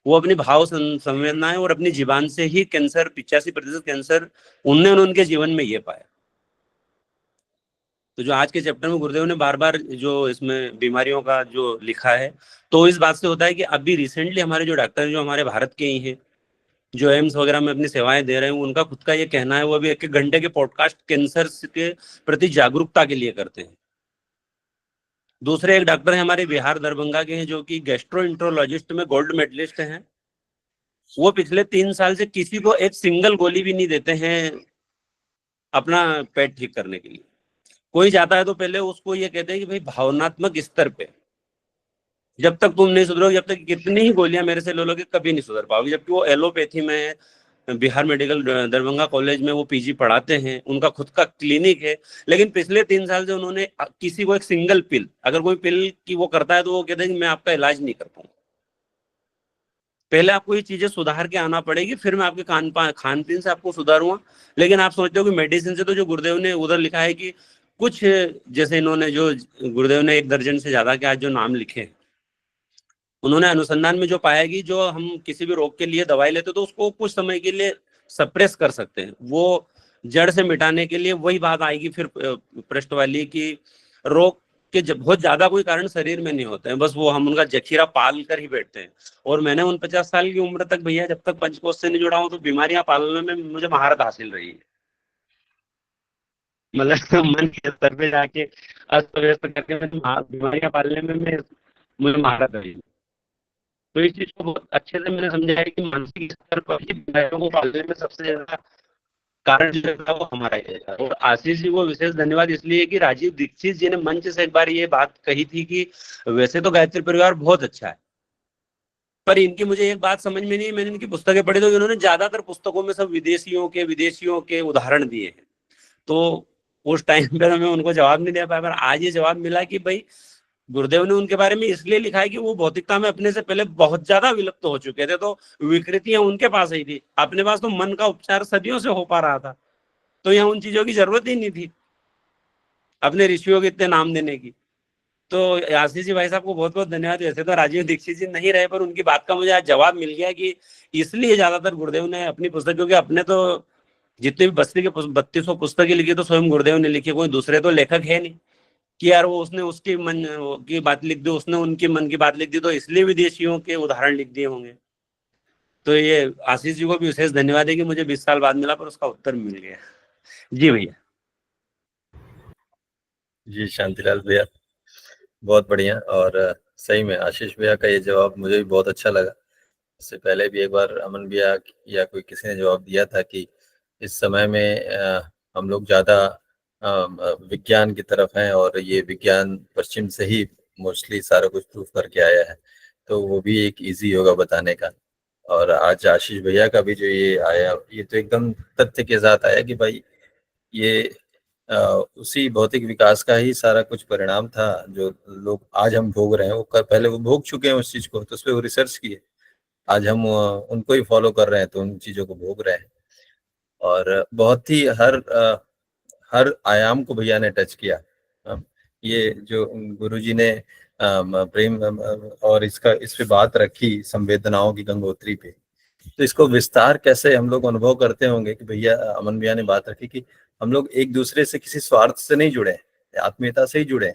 वो अपनी भाव संवेदनाएं और अपनी जीवन से ही कैंसर, 85% कैंसर उन्होंने उनके जीवन में ये पाया। तो जो आज के चैप्टर में गुरुदेव ने बार बार जो इसमें बीमारियों का जो लिखा है, तो इस बात से होता है कि अभी रिसेंटली हमारे जो डॉक्टर जो हमारे भारत के ही हैं, जो एम्स वगैरह में अपनी सेवाएं दे रहे हैं, उनका खुद का ये कहना है, वो अभी 1 घंटे के पॉडकास्ट कैंसर के प्रति जागरूकता के लिए करते हैं। दूसरे एक डॉक्टर है हमारे बिहार दरभंगा के हैं, जो कि गैस्ट्रोइंट्रोलॉजिस्ट में गोल्ड मेडलिस्ट हैं। वो पिछले 3 साल से किसी को एक सिंगल गोली भी नहीं देते हैं अपना पेट ठीक करने के लिए। कोई जाता है तो पहले उसको ये कहते हैं कि भाई भावनात्मक स्तर पे जब तक तुम नहीं सुधरोगे, जब तक कितनी ही गोलियां मेरे से ले लोगे, कभी नहीं सुधर पाओगे। जबकि वो एलोपैथी में बिहार मेडिकल दरभंगा कॉलेज में वो पीजी पढ़ाते हैं, उनका खुद का क्लिनिक है। लेकिन पिछले 3 साल से उन्होंने किसी को एक सिंगल पिल, अगर कोई पिल की वो करता है तो वो कहते हैं कि मैं आपका इलाज नहीं कर पाऊंगा, पहले आपको ये चीजें सुधार के आना पड़ेगी, फिर मैं आपके खान पीन से आपको सुधारूंगा। लेकिन आप सोचते हो कि मेडिसिन से, तो जो गुरुदेव ने उधर लिखा है कि कुछ, जैसे इन्होंने जो गुरुदेव ने 1 दर्जन से ज्यादा के आज जो नाम लिखे, उन्होंने अनुसंधान में जो पाया कि जो हम किसी भी रोग के लिए दवाई लेते तो उसको कुछ समय के लिए सप्रेस कर सकते हैं, वो जड़ से मिटाने के लिए वही बात आएगी फिर पृष्ठ वाली की रोग के जब बहुत ज्यादा कोई कारण शरीर में नहीं होते हैं, बस वो हम उनका जखीरा पाल कर ही बैठते हैं। और मैंने 49 साल की उम्र तक भैया जब तक पंचकोश से नहीं जुड़ा हूँ तो बीमारियां पालने में मुझे महारत हासिल रही है। मतलब मन के स्तर पे जाके अस्त व्यस्त करके बीमारियां पालने में मैं मुझे महारत रही। तो इस चीज को बहुत अच्छे से मैंने समझा है कि मानसिक स्तर पर ही बीमारियों को पालने में सबसे ज्यादा कारण जो है वो हमारा ही है। और आशीष जी को विशेष धन्यवाद इसलिए कि राजीव दीक्षित जी ने मंच से एक बार ये बात कही थी कि वैसे तो गायत्री परिवार बहुत अच्छा है, पर इनकी मुझे एक बात समझ में नहीं, मैंने इनकी पुस्तकें पढ़ी तो इन्होंने ज्यादातर पुस्तकों में सब विदेशियों के उदाहरण दिए हैं। तो उस टाइम पर हमें उनको जवाब नहीं दे पाया, पर आज ये जवाब मिला कि भाई गुरुदेव ने उनके बारे में इसलिए लिखा है कि वो भौतिकता में अपने से पहले बहुत ज्यादा विलुप्त हो चुके थे, तो विकृतियां उनके पास ही थी, अपने पास तो मन का उपचार सदियों से हो पा रहा था, तो यहाँ उन चीजों की जरूरत ही नहीं थी अपने ऋषियों के इतने नाम देने की। तो आशीष जी भाई साहब को बहुत बहुत धन्यवाद। वैसे तो राजीव दीक्षित जी नहीं रहे, पर उनकी बात का मुझे आज जवाब मिल गया कि इसलिए ज्यादातर गुरुदेव ने अपनी पुस्तक, क्योंकि अपने तो जितने भी बस्ती के 3200 पुस्तकें लिखी तो स्वयं गुरुदेव ने लिखी, कोई दूसरे तो लेखक है नहीं कि यार वो उसने उसकी मन की बात लिख दी, उसने उनकी मन की बात लिख दी, तो इसलिए विदेशियों के उदाहरण लिख दिए होंगे। तो ये आशीष जी को भी विशेष धन्यवाद है कि मुझे 20 साल बाद मिला पर उसका उत्तर मिल गया। जी भैया। जी शांतिलाल भैया, बहुत बढ़िया। और सही में आशीष भैया का ये जवाब मुझे भी बहुत अच्छा लगा। इससे पहले भी एक बार अमन भैया या कोई किसी ने जवाब दिया था कि इस समय में हम लोग ज़्यादा विज्ञान की तरफ हैं, और ये विज्ञान पश्चिम से ही मोस्टली सारा कुछ प्रूफ करके आया है, तो वो भी एक इजी होगा बताने का। और आज आशीष भैया का भी जो ये आया, ये तो एकदम तथ्य के साथ आया कि भाई ये उसी भौतिक विकास का ही सारा कुछ परिणाम था। जो लोग आज हम भोग रहे हैं वो पहले वो भोग चुके हैं उस चीज को, तो उस पर वो रिसर्च किए, आज हम उनको ही फॉलो कर रहे हैं, तो उन चीजों को भोग रहे हैं। और बहुत ही हर आयाम को भैया ने टच किया। ये जो गुरुजी ने प्रेम और इसका इस पे बात रखी संवेदनाओं की गंगोत्री पे, तो इसको विस्तार कैसे हम लोग अनुभव करते होंगे कि भैया अमन भैया ने बात रखी कि हम लोग एक दूसरे से किसी स्वार्थ से नहीं जुड़े, आत्मीयता से ही जुड़े।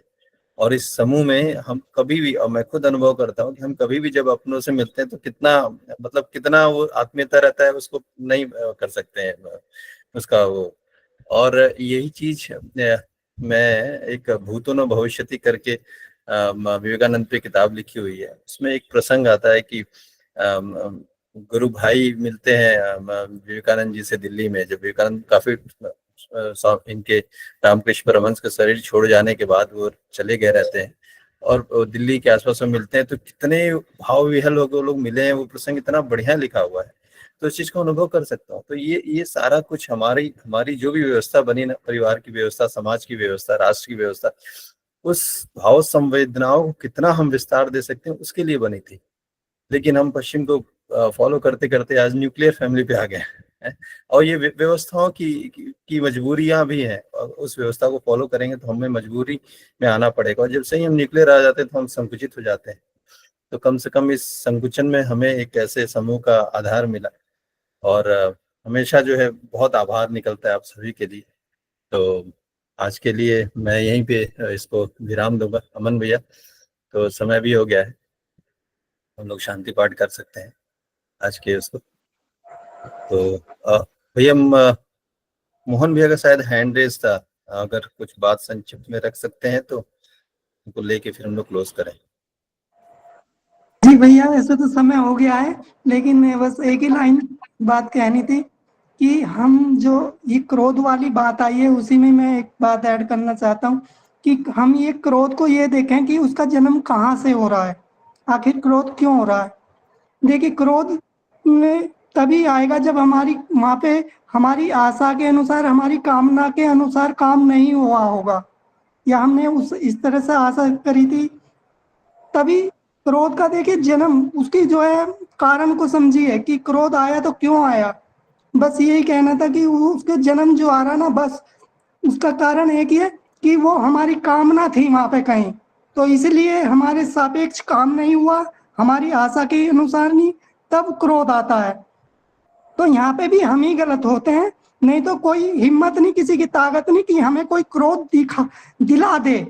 और इस समूह में हम कभी भी, और मैं खुद अनुभव करता हूँ कि हम कभी भी जब अपनों से मिलते हैं तो कितना मतलब कितना वो आत्मीयता रहता है, उसको नहीं कर सकते हैं उसका वो। और यही चीज मैं एक भूतो न भविष्यति करके विवेकानंद पे किताब लिखी हुई है, उसमें एक प्रसंग आता है कि गुरु भाई मिलते हैं विवेकानंद जी से दिल्ली में, जब विवेकानंद काफी इनके रामकृष्ण परमहंस का शरीर छोड़ जाने के बाद वो चले गए रहते हैं, और दिल्ली के आसपास में मिलते हैं तो कितने भाव विहल लोग मिले हैं। वो प्रसंग इतना बढ़िया लिखा हुआ है, तो इस चीज को अनुभव कर सकता हूँ। तो ये सारा कुछ हमारी जो भी व्यवस्था बनी ना, परिवार की व्यवस्था, समाज की व्यवस्था, राष्ट्र की व्यवस्था, उस भाव संवेदनाओं को कितना हम विस्तार दे सकते हैं उसके लिए बनी थी। लेकिन हम पश्चिम को फॉलो करते करते आज न्यूक्लियर फैमिली पे आ गए हैं, और ये व्यवस्थाओं की मजबूरियां भी हैं, और उस व्यवस्था को फॉलो करेंगे तो हमें मजबूरी में आना पड़ेगा, और जब से ही हम न्यूक्लियर आ जाते हैं तो हम संकुचित हो जाते हैं। तो कम से कम इस संकुचन में हमें एक ऐसे समूह का आधार मिला, और हमेशा जो है बहुत आभार निकलता है आप सभी के लिए। तो आज के लिए मैं यहीं पे इसको विराम दूंगा अमन भैया, तो समय भी हो गया है, हम लोग शांति पाठ कर सकते हैं आज के उसको। तो भैया मोहन भैया का शायद हैंड रेस था, अगर कुछ बात संक्षिप्त में रख सकते हैं तो उनको लेके फिर हम लोग क्लोज करें। जी भैया, ऐसे तो समय हो गया है, लेकिन मैं बस एक ही लाइन बात कहनी थी कि हम जो ये क्रोध वाली बात आई है उसी में मैं एक बात ऐड करना चाहता हूँ कि हम ये क्रोध को ये देखें कि उसका जन्म कहाँ से हो रहा है, आखिर क्रोध क्यों हो रहा है। देखिए, क्रोध में तभी आएगा जब हमारी वहाँ पे हमारी आशा के अनुसार, हमारी कामना के अनुसार काम नहीं हुआ होगा, या हमने इस तरह से आशा करी थी, तभी क्रोध का देखिए जन्म, उसकी जो है कारण को समझिए कि क्रोध आया तो क्यों आया। बस यही कहना था कि उसके जन्म जो आ रहा ना, बस उसका कारण एक ही है कि वो हमारी कामना थी वहां पे कहीं, तो इसलिए हमारे सापेक्ष काम नहीं हुआ, हमारी आशा के अनुसार नहीं, तब क्रोध आता है। तो यहाँ पे भी हम ही गलत होते हैं, नहीं तो कोई हिम्मत नहीं, किसी की ताकत नहीं कि हमें कोई क्रोध दिला दे।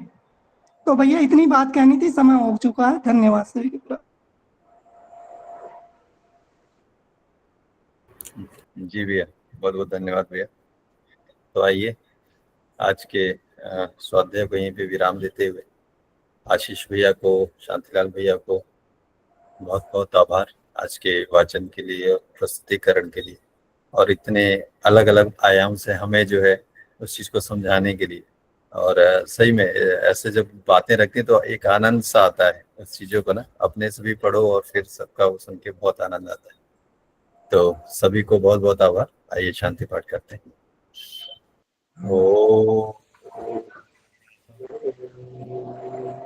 तो भैया इतनी बात कहनी थी, समय हो चुका है, धन्यवाद सर। जी भैया, बहुत बहुत धन्यवाद भैया। तो आइए आज के स्वाध्याय को यहीं पे विराम देते हुए आशीष भैया को, शांतिलाल भैया को बहुत बहुत आभार आज के वाचन के लिए, प्रस्तुतिकरण के लिए, और इतने अलग अलग आयाम से हमें जो है उस चीज को समझाने के लिए। और सही में ऐसे जब बातें रखते हैं तो एक आनंद सा आता है उस चीजों को ना, अपने से भी पढ़ो और फिर सबका वो सुन के बहुत आनंद आता है। तो सभी को बहुत बहुत आभार। आइए शांति पाठ करते हैं। ओ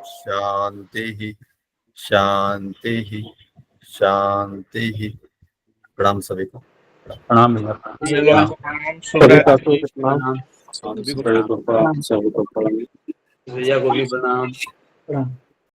शांति ही शांति ही शांति ही। प्रणाम सभी को। प्रणाम भैया, भैया को भी प्रणाम।